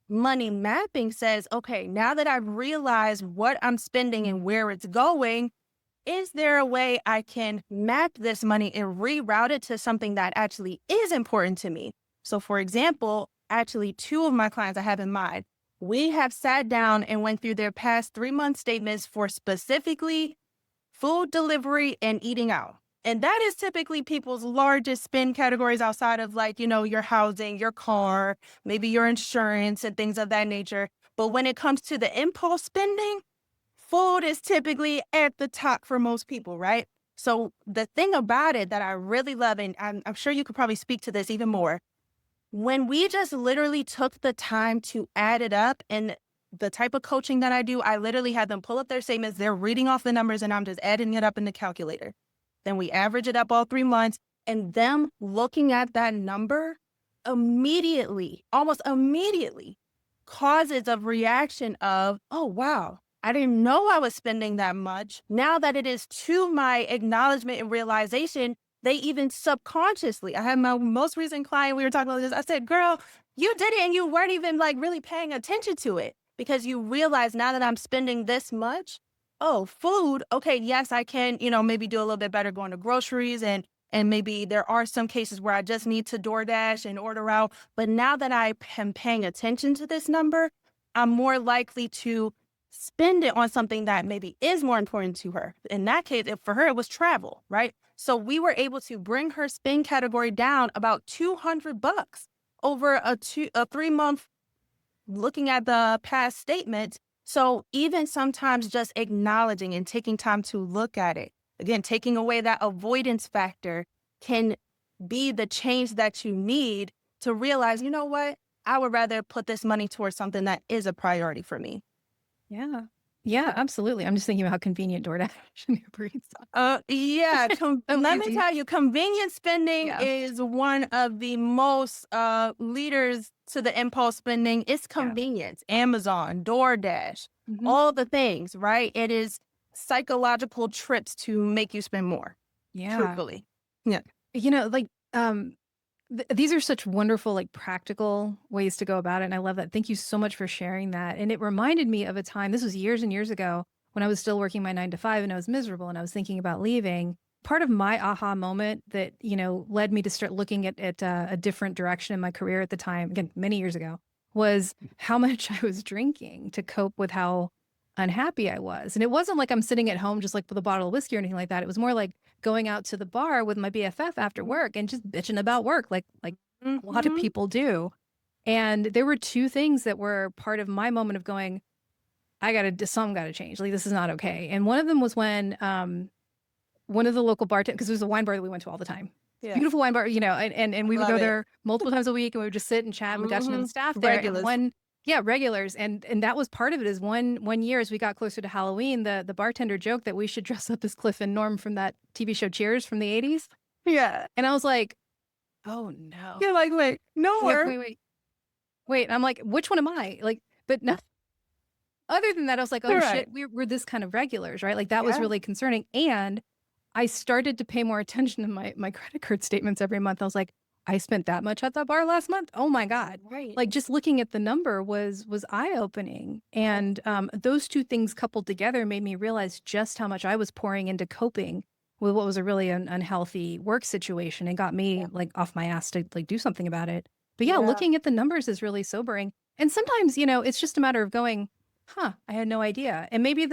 B: Money mapping says, okay, now that I've realized what I'm spending and where it's going, is there a way I can map this money and reroute it to something that actually is important to me? So, for example, actually, two of my clients I have in mind, we have sat down and went through their past 3 month statements for specifically food delivery and eating out. And that is typically people's largest spend categories outside of like, your housing, your car, maybe your insurance and things of that nature. But when it comes to the impulse spending, food is typically at the top for most people, right? So the thing about it that I really love, and I'm sure you could probably speak to this even more, when we just literally took the time to add it up, and the type of coaching that I do, I literally had them pull up their statements, they're reading off the numbers, and I'm just adding it up in the calculator. Then we average it up all 3 months, and them looking at that number immediately, almost immediately, causes a reaction of, oh, wow, I didn't know I was spending that much. Now that it is to my acknowledgement and realization, they even subconsciously, I had my most recent client, we were talking about this. I said, girl, you did it and you weren't even like really paying attention to it because you realize now that I'm spending this much, oh, food. Okay, yes, I can, maybe do a little bit better going to groceries and maybe there are some cases where I just need to DoorDash and order out. But now that I am paying attention to this number, I'm more likely to spend it on something that maybe is more important to her. In that case, for her, it was travel, right? So we were able to bring her spend category down about $200 over a 3 month looking at the past statement. So even sometimes just acknowledging and taking time to look at it, again, taking away that avoidance factor can be the change that you need to realize, you know what? I would rather put this money towards something that is a priority for me.
A: Yeah. Yeah, absolutely. I'm just thinking about how convenient DoorDash and Uber Eats
B: Yeah.
A: are. So
B: Let me
A: easy.
B: tell you, convenience spending
A: Yeah.
B: is one of the most leaders to the impulse spending. It's
A: Yeah.
B: convenience. Amazon, DoorDash,
A: Mhm.
B: all the things, right? It is psychological trips to make you spend more.
A: Yeah.
B: Truthfully, yeah.
A: Like, these are such wonderful, like practical ways to go about it. And I love that. Thank you so much for sharing that. And it reminded me of a time, this was years and years ago when I was still working my 9 to 5 and I was miserable and I was thinking about leaving. Part of my aha moment that, led me to start looking at a different direction in my career at the time, again, many years ago, was how much I was drinking to cope with how unhappy I was. And it wasn't like I'm sitting at home just like with a bottle of whiskey or anything like that. It was more like going out to the bar with my BFF after work and just bitching about work like a lot of
B: Mhm.
A: people do. And there were two things that were part of my moment of going, something gotta change. Like this is not okay. And one of them was when one of the local bartenders, because it was a wine bar that we went to all the time.
B: Yeah,
A: Beautiful wine bar, and we would
B: love
A: go
B: it.
A: there multiple times a week and we would just sit and chat and we got to know the staff there. And
B: Regulars.
A: regulars. And that was part of it is one year as we got closer to Halloween, the bartender joked that we should dress up as Cliff and Norm from that TV show Cheers from the 80s.
B: Yeah.
A: And I was like, oh no.
B: You're like, wait, no
A: Wait,
B: more.
A: wait, wait. Wait. And I'm like, which one am I? Like, but no, other than that, I was like, oh
B: Right.
A: shit, we're this kind of regulars, right? Like that was
B: Yeah.
A: really concerning. And I started to pay more attention to my credit card statements every month. I was like, I spent that much at that bar last month. Oh my God.
B: Right.
A: Like just looking at the number was eye-opening. And those two things coupled together made me realize just how much I was pouring into coping with what was a really unhealthy work situation and got me
B: Yeah.
A: like off my ass to like do something about it. But yeah,
B: Yeah.
A: looking at the numbers is really sobering. And sometimes, it's just a matter of going, huh, I had no idea. And maybe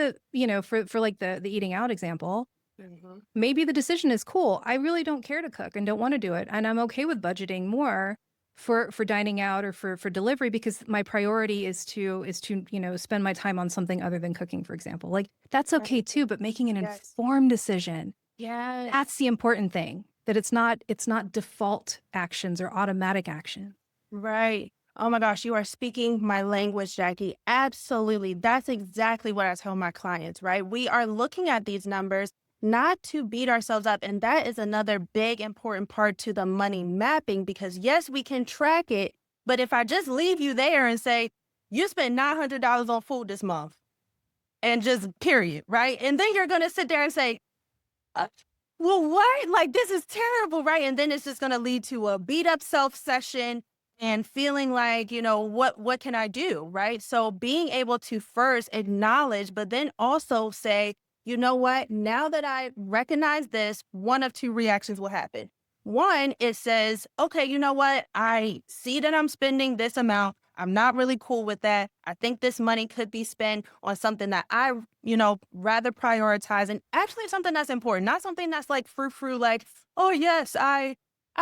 A: for like the eating out example,
B: Mhm.
A: maybe the decision is cool. I really don't care to cook and don't want to do it. And I'm okay with budgeting more for dining out or for delivery because my priority is to, spend my time on something other than cooking, for example. Like that's okay
B: Right.
A: too, but making an
B: Yes.
A: informed decision, that's
B: Yes.
A: the important thing. That it's not default actions or automatic action.
B: Right. Oh my gosh, you are speaking my language, Jackie. Absolutely. That's exactly what I tell my clients, right? We are looking at these numbers not to beat ourselves up. And that is another big important part to the money mapping, because yes, we can track it. But if I just leave you there and say, you spent $900 on food this month and just period, right? And then you're going to sit there and say, uh, well, what? Like, this is terrible, right? And then it's just going to lead to a beat up self session and feeling like, what can I do, right? So being able to first acknowledge, but then also say, you know what? Now that I recognize this, one of two reactions will happen. One, it says, okay, you know what? I see that I'm spending this amount. I'm not really cool with that. I think this money could be spent on something that I, rather prioritize, and actually something that's important, not something that's like frou-frou, like, oh yes, I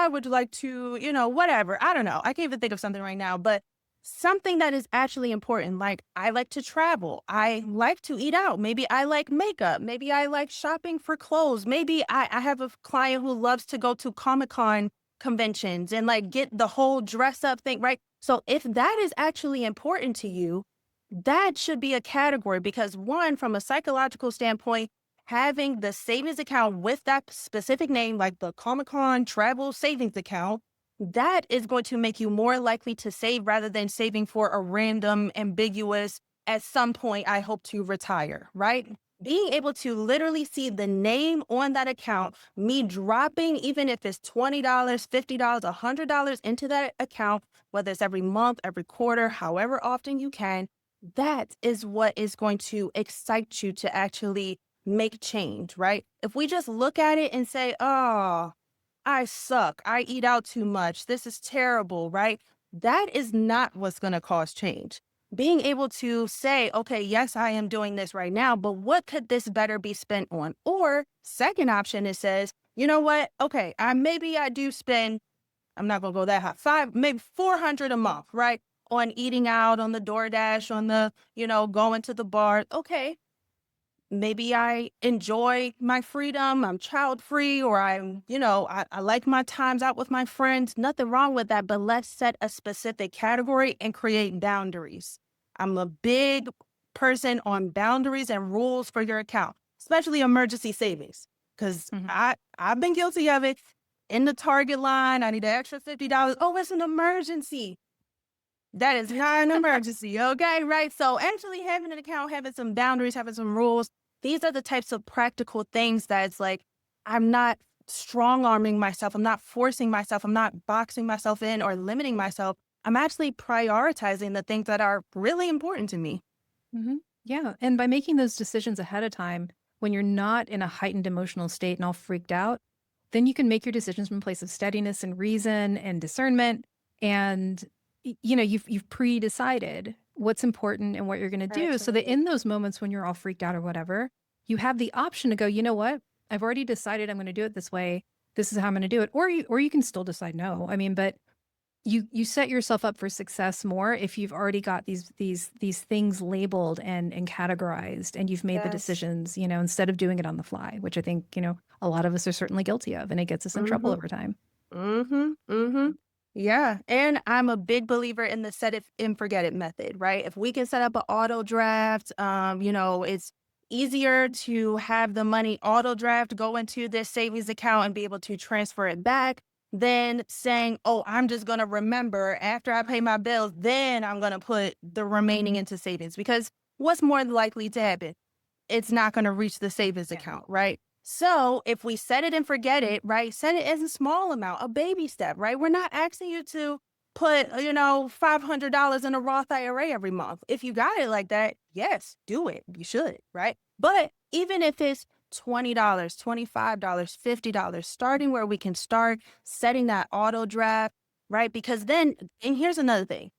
B: would like to, whatever. I don't know. I can't even think of something right now, but something that is actually important. Like, I like to travel. I like to eat out. Maybe I like makeup. Maybe I like shopping for clothes. Maybe I have a client who loves to go to Comic-Con conventions and like get the whole dress up thing, right? So if that is actually important to you, that should be a category, because one, from a psychological standpoint, having the savings account with that specific name, like the Comic Con travel savings account, that is going to make you more likely to save rather than saving for a random, ambiguous, at some point, I hope to retire, right? Being able to literally see the name on that account, me dropping, even if it's $20, $50, $100 into that account, whether it's every month, every quarter, however often you can, that is what is going to excite you to actually make change, right? If we just look at it and say, oh, I suck, I eat out too much, this is terrible, right? That is not what's going to cause change. Being able to say, okay, yes, I am doing this right now, but what could this better be spent on? Or second option, it says, you know what? Okay, maybe I do spend, I'm not gonna go that high, maybe 400 a month, right? On eating out, on the DoorDash, on the, going to the bar. Okay, maybe I enjoy my freedom. I'm child free, or I like my times out with my friends. Nothing wrong with that, but let's set a specific category and create boundaries. I'm a big person on boundaries and rules for your account, especially emergency savings, because
A: Mhm.
B: I've been guilty of it. In the Target line, I need an extra $50. Oh, it's an emergency. That is not an emergency, okay? Right? So actually having an account, having some boundaries, having some rules, these are the types of practical things that it's like, I'm not strong arming myself. I'm not forcing myself. I'm not boxing myself in or limiting myself. I'm actually prioritizing the things that are really important to me.
A: Mhm. Yeah, and by making those decisions ahead of time, when you're not in a heightened emotional state and all freaked out, then you can make your decisions from a place of steadiness and reason and discernment. And you've pre-decided what's important and what you're going to do, so that
B: Absolutely.
A: in those moments when you're all freaked out or whatever, you have the option to go, you know what? I've already decided I'm going to do it this way. This is how I'm going to do it. Or you can still decide no. I mean, but you set yourself up for success more if you've already got these things labeled and categorized, and you've made the
B: Yes.
A: decisions, instead of doing it on the fly, which I think, a lot of us are certainly guilty of, and it gets us in trouble
B: Mm-hmm.
A: over time.
B: Mm-hmm. Mm-hmm. Yeah. And I'm a big believer in the set it and forget it method, right? If we can set up an auto draft, it's easier to have the money auto draft go into this savings account and be able to transfer it back than saying, oh, I'm just going to remember after I pay my bills, then I'm going to put the remaining into savings. Because what's more likely to happen? It's not going to reach the savings
A: Yeah.
B: account, right? So if we set it and forget it, right? Set it as a small amount, a baby step, right? We're not asking you to put, $500 in a Roth IRA every month. If you got it like that, yes, do it. You should, right? But even if it's $20, $25, $50, starting where we can start, setting that auto draft, right? Because then, and here's another thing,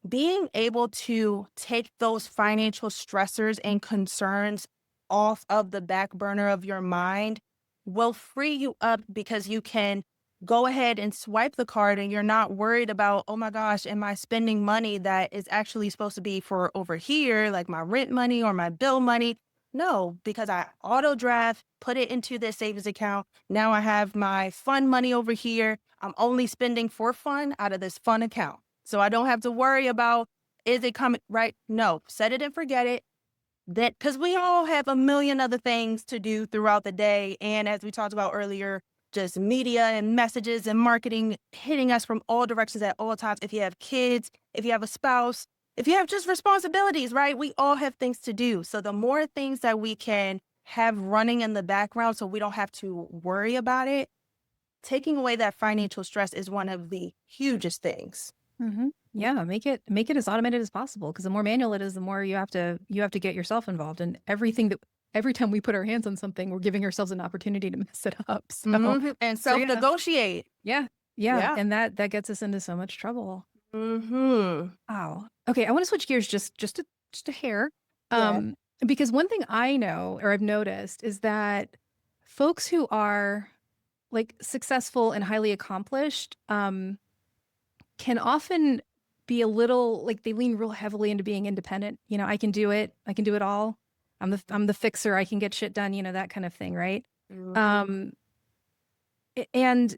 B: being able to take those financial stressors and concerns off of the back burner of your mind will free you up, because you can go ahead and swipe the card and you're not worried about, oh my gosh, am I spending money that is actually supposed to be for over here, like my rent money or my bill money? No, because I auto draft, put it into this savings account. Now I have my fun money over here. I'm only spending for fun out of this fun account. So I don't have to worry about, is it coming right? No, set it and forget it. that because we all have a million other things to do throughout the day. And as we talked about earlier, just media and messages and marketing hitting us from all directions at all times. If you have kids, if you have a spouse, if you have just responsibilities, right? We all have things to do. So the more things that we can have running in the background so we don't have to worry about it, taking away that financial stress is one of the hugest things.
A: Yeah, make it as automated as possible because the more manual it is, the more you have to get yourself involved in everything that every time we put our hands on something, we're giving ourselves an opportunity to mess it up.
B: And
A: So yeah,
B: self-negotiate.
A: yeah, yeah,
B: Yeah.
A: and that gets us into so much trouble.
B: Mhm.
A: Wow. Okay, I want to switch gears just a hair.
B: Yeah.
A: Um, because one thing I know or I've noticed is that folks who are like successful and highly accomplished, can often be a little like they lean real heavily into being independent. You know, I can do it. I can do it all. I'm the fixer. I can get shit done, you know, that kind of thing, right?
B: Mhm.
A: Um and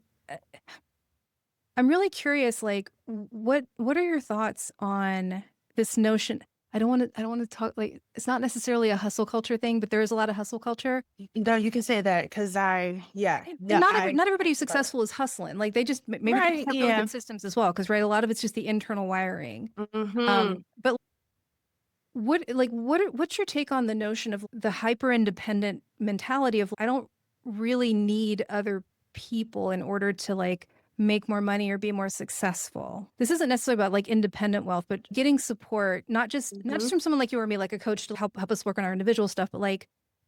A: I'm really curious like what are your thoughts on this notion? I don't want to talk like it's not necessarily a hustle culture thing, but there is a lot of hustle culture.
B: No, you can say that because
A: And
B: yeah, I
A: not everybody who's successful is hustling. Like they just maybe they just
B: right,
A: have really
B: yeah.
A: good systems as well because right a lot of it's just the internal wiring.
B: Mhm.
A: But what's your take on the notion of the hyper independent mentality of I don't really need other people in order to like make more money or be more successful? This isn't necessarily about like independent wealth, but getting support, not just
B: Mhm.
A: from someone like you or me, like a coach to help us work on our individual stuff, but like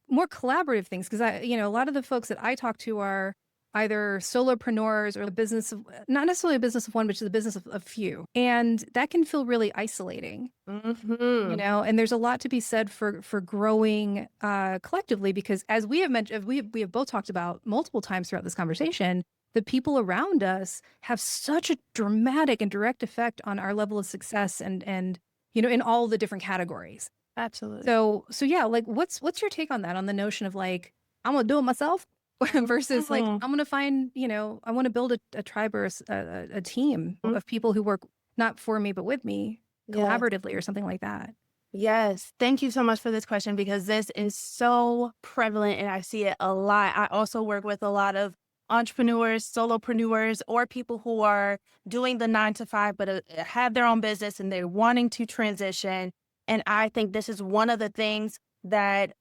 A: more collaborative things. Because I, you know, a lot of the folks that I talk to are either solopreneurs or the business of not necessarily a business of one, but just the business of few. And that can feel really isolating, you
B: Mhm.
A: know, and there's a lot to be said for growing collectively because as we have mentioned we have both talked about multiple times throughout this conversation, the people around us have such a dramatic and direct effect on our level of success and you know in all the different categories.
B: Absolutely.
A: So yeah, like what's your take on that, on the notion of like I'm gonna do it myself versus like
B: Mhm.
A: I'm gonna find, you know, I want to build a tribe or a team
B: Mhm.
A: of people who work not for me but with me
B: Yeah.
A: collaboratively or something like that.
B: Yes. Thank you so much for this question because this is so prevalent and I see it a lot. I also work with a lot of entrepreneurs, solopreneurs, or people who are doing the 9 to 5, but have their own business and they're wanting to transition. And I think this is one of the things that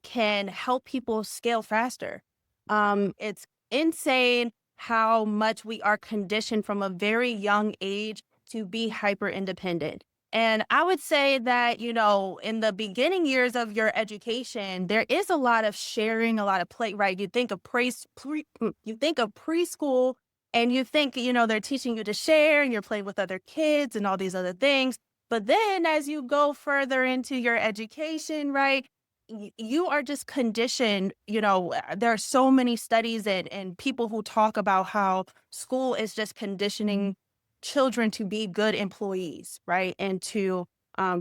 B: can help people scale faster. It's insane how much we are conditioned from a very young age to be hyper independent. And I would say that, you know, in the beginning years of your education, there is a lot of sharing, a lot of play, right? You think of preschool and you think, you know, they're teaching you to share and you're playing with other kids and all these other things. But then as you go further into your education, right, you are just conditioned, you know, there are so many studies and people who talk about how school is just conditioning children to be good employees, right? And to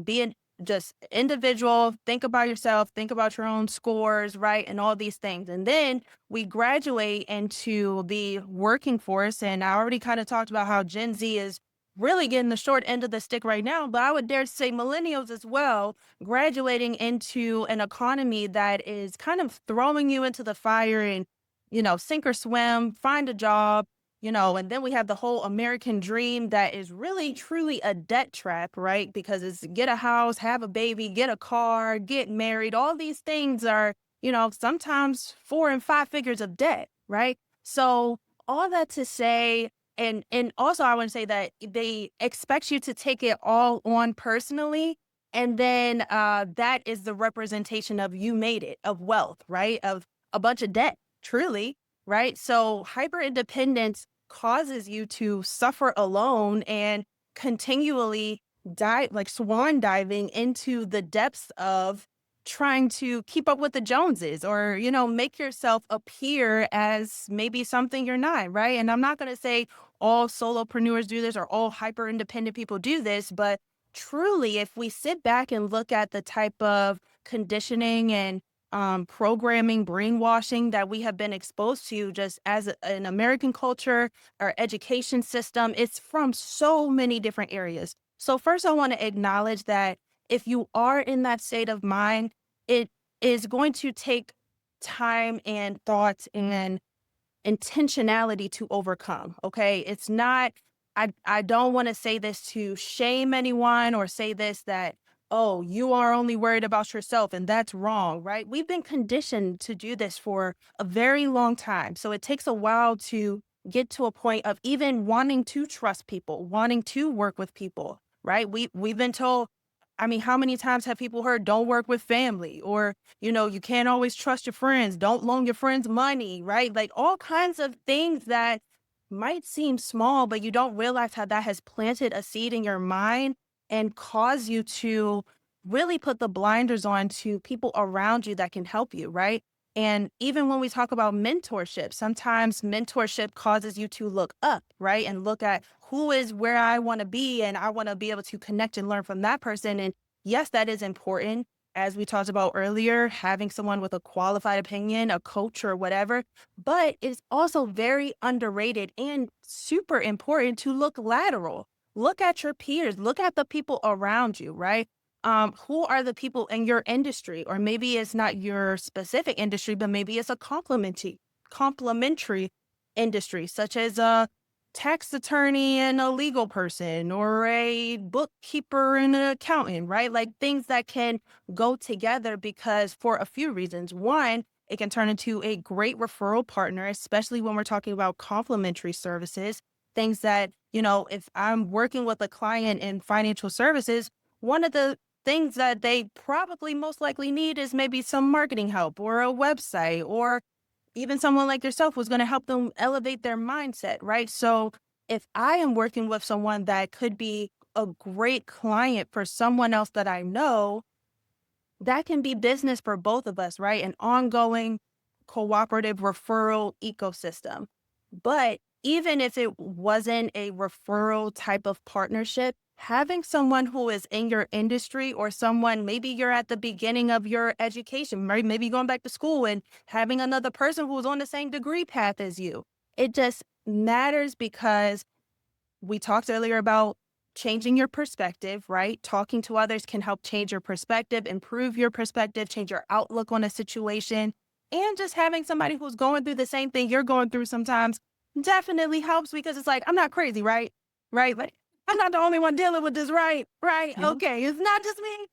B: be just individual, think about yourself, think about your own scores, right? And all these things. And then we graduate into the working force. And I already kind of talked about how Gen Z is really getting the short end of the stick right now, but I would dare say millennials as well, graduating into an economy that is kind of throwing you into the fire and, you know, sink or swim, find a job, you know, and then we have the whole American dream that is really truly a debt trap, right? Because it's get a house, have a baby, get a car, get married. All these things are, you know, sometimes 4 and 5 figures of debt, right? So all that to say, and also I want to say that they expect you to take it all on personally. And then that is the representation of you made it, of wealth, right? Of a bunch of debt, truly, right? So hyper independence causes you to suffer alone and continually dive like swan diving into the depths of trying to keep up with the Joneses or, you know, make yourself appear as maybe something you're not, right? And I'm not going to say all solopreneurs do this or all hyper independent people do this, but truly, if we sit back and look at the type of conditioning and programming, brainwashing that we have been exposed to just as an American culture, our education system. It's from so many different areas. So, first, I want to acknowledge that if you are in that state of mind, it is going to take time and thought and intentionality to overcome. Okay. It's not, I don't want to say this to shame anyone or say this that, oh, you are only worried about yourself and that's wrong, right? We've been conditioned to do this for a very long time. So it takes a while to get to a point of even wanting to trust people, wanting to work with people, right? We've been told, I mean, how many times have people heard don't work with family, or you can't always trust your friends. Don't loan your friends money, right? Like all kinds of things that might seem small, but you don't realize how that has planted a seed in your mind and caused you to really put the blinders on to people around you that can help you, right? And even when we talk about mentorship, sometimes mentorship causes you to look up, right? And look at who is where I want to be, and I want to be able to connect and learn from that person. And yes, that is important, as we talked about earlier, having someone with a qualified opinion, a coach or whatever, but it's also very underrated and super important to look lateral. Look at your peers, look at the people around you, right? Who are the people in your industry? Or maybe it's not your specific industry, but maybe it's a complementary industry, such as a tax attorney and a legal person, or a bookkeeper and an accountant, right? Like things that can go together, because for a few reasons. One, it can turn into a great referral partner, especially when we're talking about complementary services. Things that, if I'm working with a client in financial services, one of the things that they probably most likely need is maybe some marketing help or a website, or even someone like yourself who's going to help them elevate their mindset, right? So if I am working with someone that could be a great client for someone else that I know, that can be business for both of us, right? An ongoing cooperative referral ecosystem. But even if it wasn't a referral type of partnership, having someone who is in your industry, or someone, maybe you're at the beginning of your education, right? Maybe going back to school and having another person who's on the same degree path as you. It just matters, because we talked earlier about changing your perspective, right? Talking to others can help change your perspective, improve your perspective, change your outlook on a situation. And just having somebody who's going through the same thing you're going through sometimes definitely helps, because it's like, I'm not crazy, right? Right? Like, I'm not the only one dealing with this, right? Right.
A: Yeah.
B: Okay. It's not just me.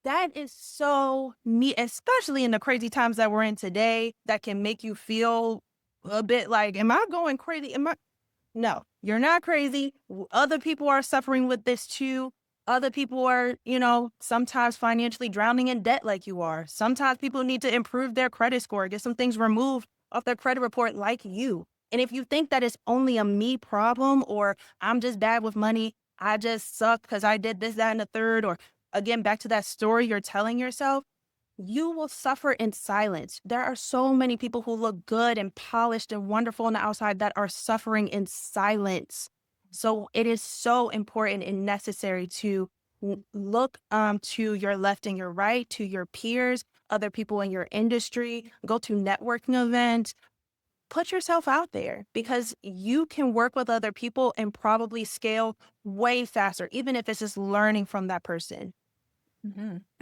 B: That is so me, especially in the crazy times that we're in today, that can make you feel a bit like, am I going crazy? No, you're not crazy. Other people are suffering with this too. Other people are, sometimes financially drowning in debt like you are. Sometimes people need to improve their credit score, get some things removed off their credit report like you. And if you think that it's only a me problem, or I'm just bad with money, I just suck because I did this, that, and the third, or again, back to that story you're telling yourself, you will suffer in silence. There are so many people who look good and polished and wonderful on the outside that are suffering in silence. So it is so important and necessary to look to your left and your right, to your peers, other people in your industry, go to networking events, put yourself out there, because you can work with other people and probably scale way faster, even if it's just learning from that person.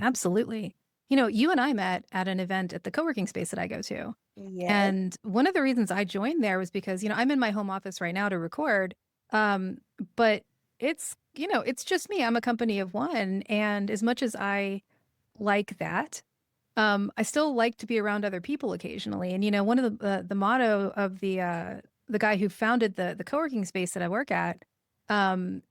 A: Absolutely. You and I met at an event at the co-working space that I go to.
B: Yes.
A: And one of the reasons I joined there was because, I'm in my home office right now to record. Um, but it's just me. I'm a company of one. And as much as I like that, I still like to be around other people occasionally. And, one of the motto of the guy who founded the co-working space that I work at,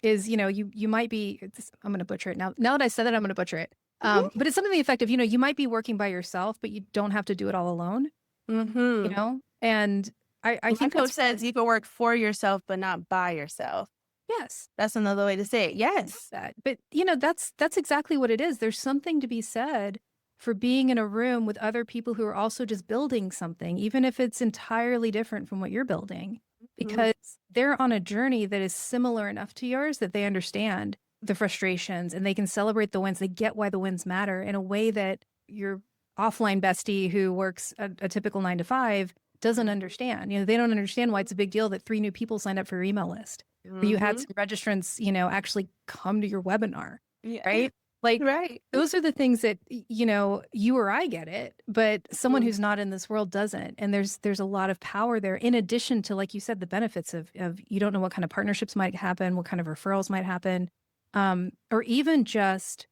A: is, you might be, I'm going to butcher it now. Now that I said that, I'm going to butcher it. But it's something to the effect of, you might be working by yourself, but you don't have to do it all alone,
B: Mm-hmm.
A: And I
B: My
A: think
B: coach
A: that's
B: says you can work for yourself, but not by yourself.
A: yes,
B: That's another way to say it. Yes.
A: that. But that's exactly what it is. There's something to be said for being in a room with other people who are also just building something, even if it's entirely different from what you're building,
B: Mhm.
A: because they're on a journey that is similar enough to yours that they understand the frustrations and they can celebrate the wins. They get why the wins matter in a way that your offline bestie who works a typical 9 to 5 doesn't understand. They don't understand why it's a big deal that 3 new people signed up for your email list, or you had
B: Mhm.
A: some registrants, actually come to your webinar,
B: Yeah.
A: right? Like,
B: Right.
A: those are the things that, you or I get it, but someone
B: Mm,
A: who's not in this world doesn't. And there's a lot of power there in addition to, like you said, the benefits of you don't know what kind of partnerships might happen, what kind of referrals might happen, or even just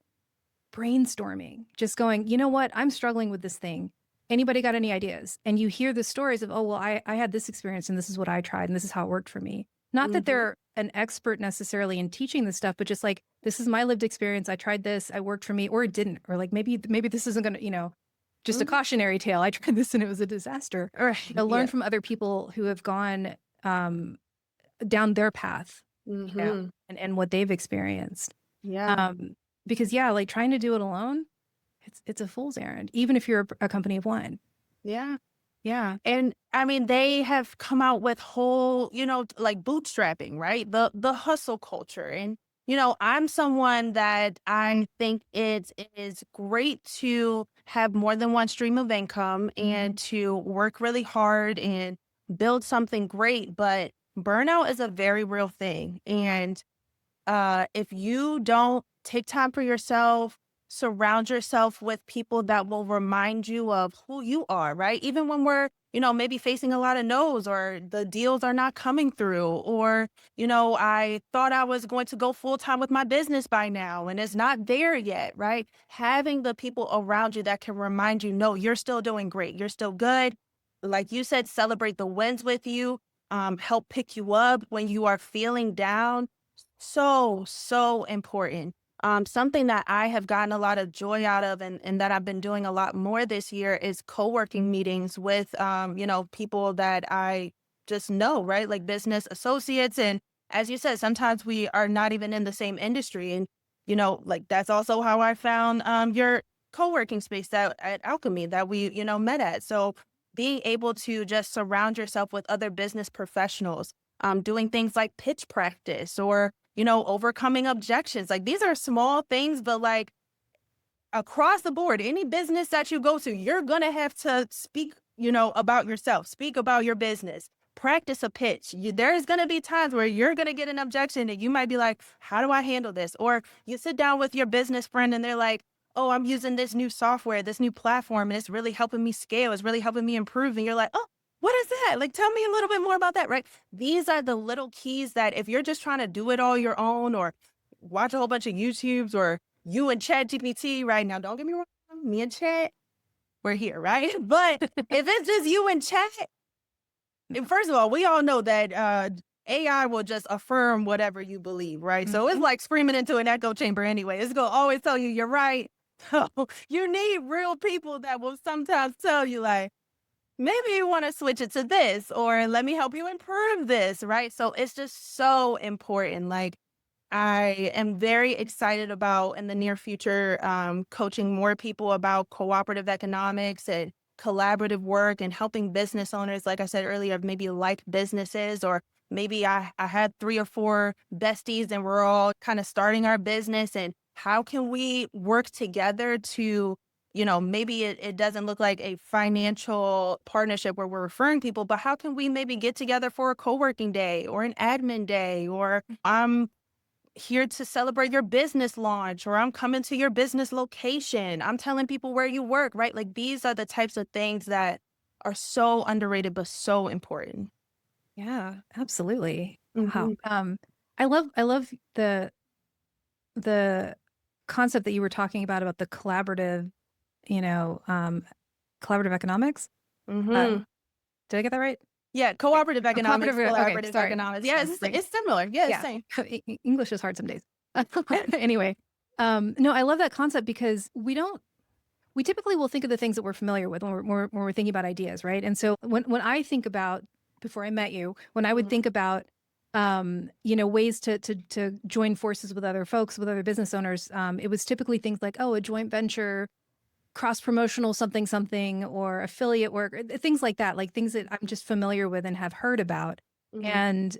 A: brainstorming, just going, you know what, I'm struggling with this thing. Anybody got any ideas? And you hear the stories of, oh, well, I had this experience and this is what I tried and this is how it worked for me. Not that
B: mhm,
A: they're an expert necessarily in teaching this stuff, but just like, this is my lived experience. I tried this, I worked for me, or it didn't. Or like maybe this isn't gonna, just a
B: mhm.
A: cautionary tale. I tried this and it was a disaster.
B: Right.
A: Learn
B: Yeah.
A: from other people who have gone down their path,
B: Mhm.
A: and what they've experienced.
B: Yeah.
A: Um, because yeah, like trying to do it alone, it's a fool's errand, even if you're a company of one.
B: Yeah. Yeah. And I mean, they have come out with whole, like bootstrapping, right? The hustle culture. And, I'm someone that I think it is great to have more than one stream of income and to work really hard and build something great. But burnout is a very real thing. And if you don't take time for yourself, surround yourself with people that will remind you of who you are, right? Even when we're, maybe facing a lot of no's or the deals are not coming through, or, I thought I was going to go full time with my business by now and it's not there yet, right? Having the people around you that can remind you, no, you're still doing great. You're still good. Like you said, celebrate the wins with you, help pick you up when you are feeling down, so important. Something that I have gotten a lot of joy out of and that I've been doing a lot more this year is co-working meetings with, people that I just know, right? Like business associates. And as you said, sometimes we are not even in the same industry. And, like that's also how I found your co-working space that at Alchemy that we, met at. So being able to just surround yourself with other business professionals, doing things like pitch practice or overcoming objections. Like these are small things, but like across the board, any business that you go to, you're going to have to speak, about yourself, speak about your business, practice a pitch. There's going to be times where you're going to get an objection and you might be like, how do I handle this? Or you sit down with your business friend and they're like, oh, I'm using this new software, this new platform, and it's really helping me scale. It's really helping me improve. And you're like, oh, what is that? Like, tell me a little bit more about that, right? These are the little keys that if you're just trying to do it all your own or watch a whole bunch of YouTubes or you and Chat GPT right now, don't get me wrong, me and Chat, we're here, right? But if it's just you and Chat, and first of all, we all know that AI will just affirm whatever you believe, right? So it's
A: Mhm.
B: like screaming into an echo chamber anyway. It's going to always tell you you're right. So you need real people that will sometimes tell you, like, maybe you want to switch it to this, or let me help you improve this, right? So it's just so important. Like, I am very excited about in the near future coaching more people about cooperative economics and collaborative work and helping business owners, like I said earlier, maybe like businesses, or maybe I had 3 or 4 besties and we're all kind of starting our business. And how can we work together to, maybe it doesn't look like a financial partnership where we're referring people, but how can we maybe get together for a co-working day or an admin day, or I'm here to celebrate your business launch, or I'm coming to your business location. I'm telling people where you work, right? Like these are the types of things that are so underrated but so important.
A: Yeah, absolutely. Wow.
B: Hmm.
A: I love the concept that you were talking about the collaborative, you know, um, collaborative economics. Uh,
B: Hmm.
A: did I get that right?
B: Yeah,
A: Okay.
B: cooperative
A: Oh,
B: economics,
A: collaborative. Okay,
B: collaborative
A: sorry.
B: economics. Yeah,
A: Brain.
B: it's similar. Yeah, it's
A: Yeah,
B: same.
A: English is hard some days. Anyway, no, I love that concept because we typically will think of the things that we're familiar with when we're thinking about ideas, right? And so when I think about before I met you, when I would
B: Mhm.
A: think about ways to join forces with other folks, with other business owners, it was typically things like, oh, a joint venture, cross promotional something something, or affiliate work, or things like that, like things that I'm just familiar with and have heard about.
B: Mhm.
A: And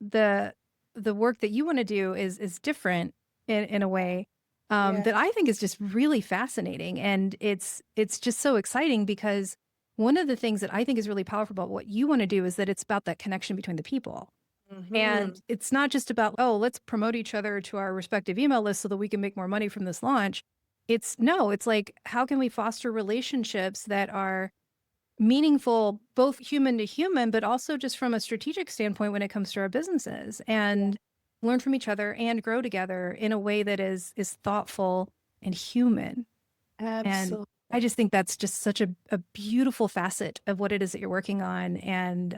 A: the the work that you want to do is different in a way
B: Yeah.
A: that I think is just really fascinating, and it's just so exciting because one of the things that I think is really powerful about what you want to do is that it's about that connection between the people.
B: Mhm.
A: And it's not just about, oh, let's promote each other to our respective email lists so that we can make more money from this launch. It's no, it's like, how can we foster relationships that are meaningful, both human to human, but also just from a strategic standpoint when it comes to our businesses,
B: Yeah.
A: and learn from each other and grow together in a way that is thoughtful and human. And I
B: Absolutely.
A: just think that's just such a beautiful facet of what it is that you're working on. And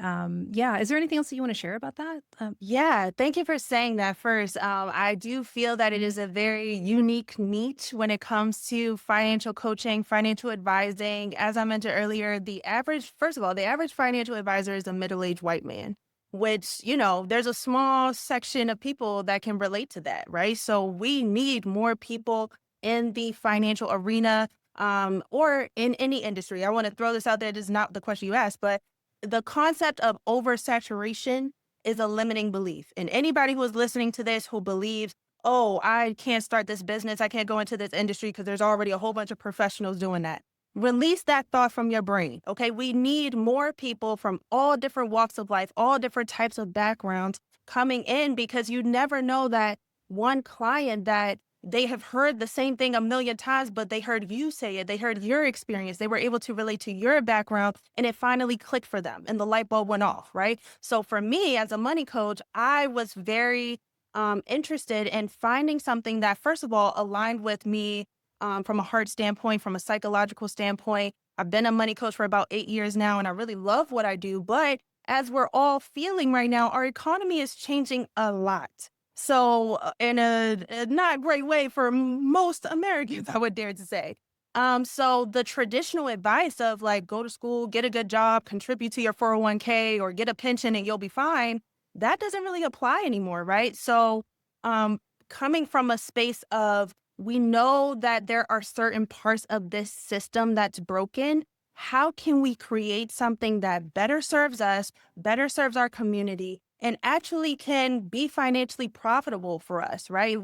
A: yeah, is there anything else that you want to share about that?
B: Yeah, thank you for saying that first. I do feel that it is a very unique niche when it comes to financial coaching, financial advising. As I mentioned earlier, first of all, the average financial advisor is a middle aged white man, which, there's a small section of people that can relate to that, right? So we need more people in the financial arena or in any industry. I want to throw this out there. This is not the question you asked, but the concept of oversaturation is a limiting belief. And anybody who is listening to this who believes, oh, I can't start this business, I can't go into this industry because there's already a whole bunch of professionals doing that. Release that thought from your brain. Okay. We need more people from all different walks of life, all different types of backgrounds coming in because you never know that one client that they have heard the same thing a million times, but they heard you say it. They heard your experience. They were able to relate to your background and it finally clicked for them and the light bulb went off, right? So for me as a money coach, I was very interested in finding something that, first of all, aligned with me from a heart standpoint, from a psychological standpoint. I've been a money coach for about 8 years now and I really love what I do. But as we're all feeling right now, our economy is changing a lot. So, in a not great way for most Americans, I would dare to say. So the traditional advice of like go to school, get a good job, contribute to your 401k or get a pension and you'll be fine, that doesn't really apply anymore, right? So, um, coming from a space of we know that there are certain parts of this system that's broken. How can we create something that better serves us, better serves our community, and actually can be financially profitable for us, right?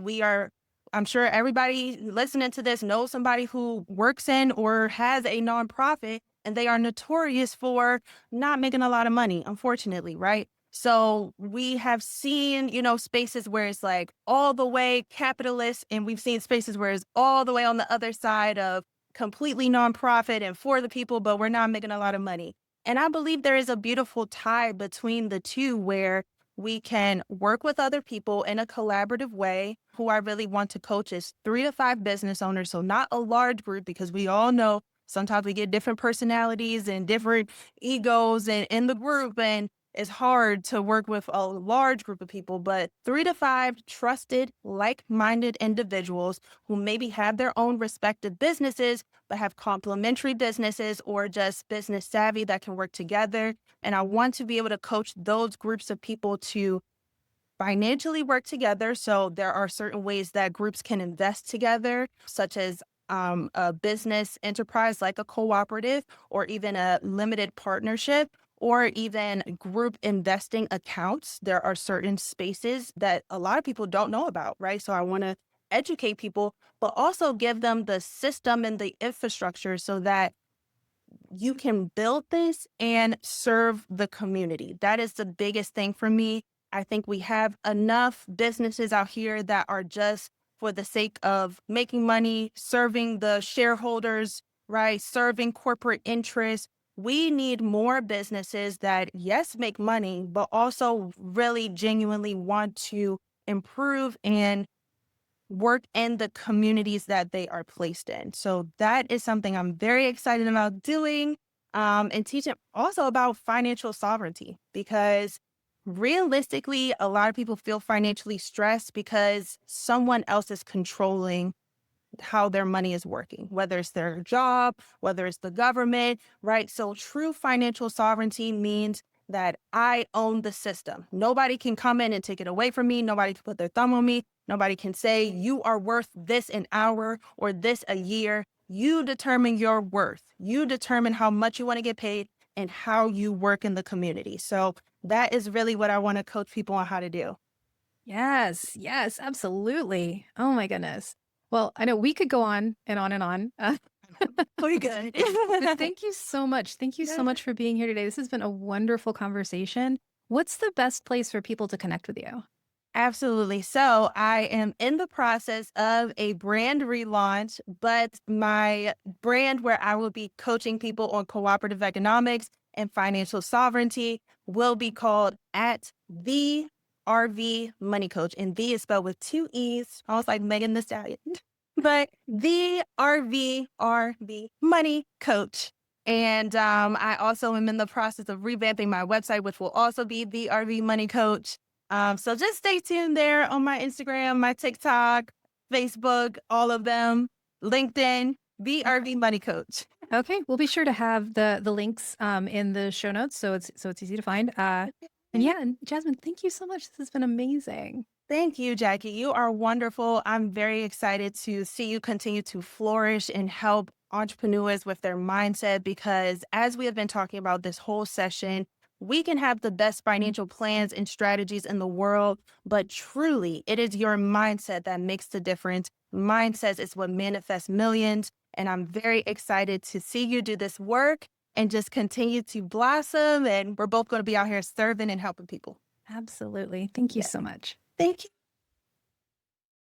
B: I'm sure everybody listening to this knows somebody who works in or has a nonprofit and they are notorious for not making a lot of money, unfortunately, right? So we have seen, spaces where it's like all the way capitalist, and we've seen spaces where it's all the way on the other side of completely nonprofit and for the people, but we're not making a lot of money. And I believe there is a beautiful tie between the two where we can work with other people in a collaborative way. Who I really want to coach is 3 to 5 business owners. So not a large group because we all know sometimes we get different personalities and different egos in the group. And it's hard to work with a large group of people, but 3 to 5 trusted, like minded individuals who maybe have their own respective businesses, but have complementary businesses or just business savvy that can work together. And I want to be able to coach those groups of people to financially work together. So there are certain ways that groups can invest together, such as a business enterprise like a cooperative or even a limited partnership or even group investing accounts. There are certain spaces that a lot of people don't know about, right? So I want to educate people, but also give them the system and the infrastructure so that you can build this and serve the community. That is the biggest thing for me. I think we have enough businesses out here that are just for the sake of making money, serving the shareholders, right? Serving corporate interests. We need more businesses that, yes, make money, but also really genuinely want to improve and work in the communities that they are placed in. So that is something I'm very excited about doing and teaching also about financial sovereignty because realistically, a lot of people feel financially stressed because someone else is controlling how their money is working, whether it's their job, whether it's the government, right? So true financial sovereignty means that I own the system. Nobody can come in and take it away from me. Nobody can put their thumb on me. Nobody can say, you are worth this an hour or this a year. You determine your worth. You determine how much you want to get paid and how you work in the community. So that is really what I want to coach people on how to do.
A: Yes, yes, absolutely. Oh my goodness. Well, I know we could go on and on and on.
B: Pretty good.
A: But thank you so much. Thank you so
B: Yeah.
A: much for being here today. This has been a wonderful conversation. What's the best place for people to connect with you?
B: Absolutely. So I am in the process of a brand relaunch, but my brand where I will be coaching people on cooperative economics and financial sovereignty will be called at the RV Money Coach. And the is spelled with two E's, almost like Megan the Stallion, but the RV Money Coach. And I also am in the process of revamping my website, which will also be the RV Money Coach. So just stay tuned there on my Instagram, my TikTok, Facebook, all of them, LinkedIn, BRV Money Coach.
A: Okay, we'll be sure to have the links in the show notes so it's easy to find. And yeah, and Jasmine, thank you so much. This has been amazing.
B: Thank you, Jackie. You are wonderful. I'm very excited to see you continue to flourish and help entrepreneurs with their mindset because, as we have been talking about this whole session, we can have the best financial plans and strategies in the world, but truly, it is your mindset that makes the difference. Mindset is what manifests millions. And I'm very excited to see you do this work and just continue to blossom. And we're both going to be out here serving and helping people.
A: Absolutely. Thank you
B: Yeah.
A: so much.
B: Thank you.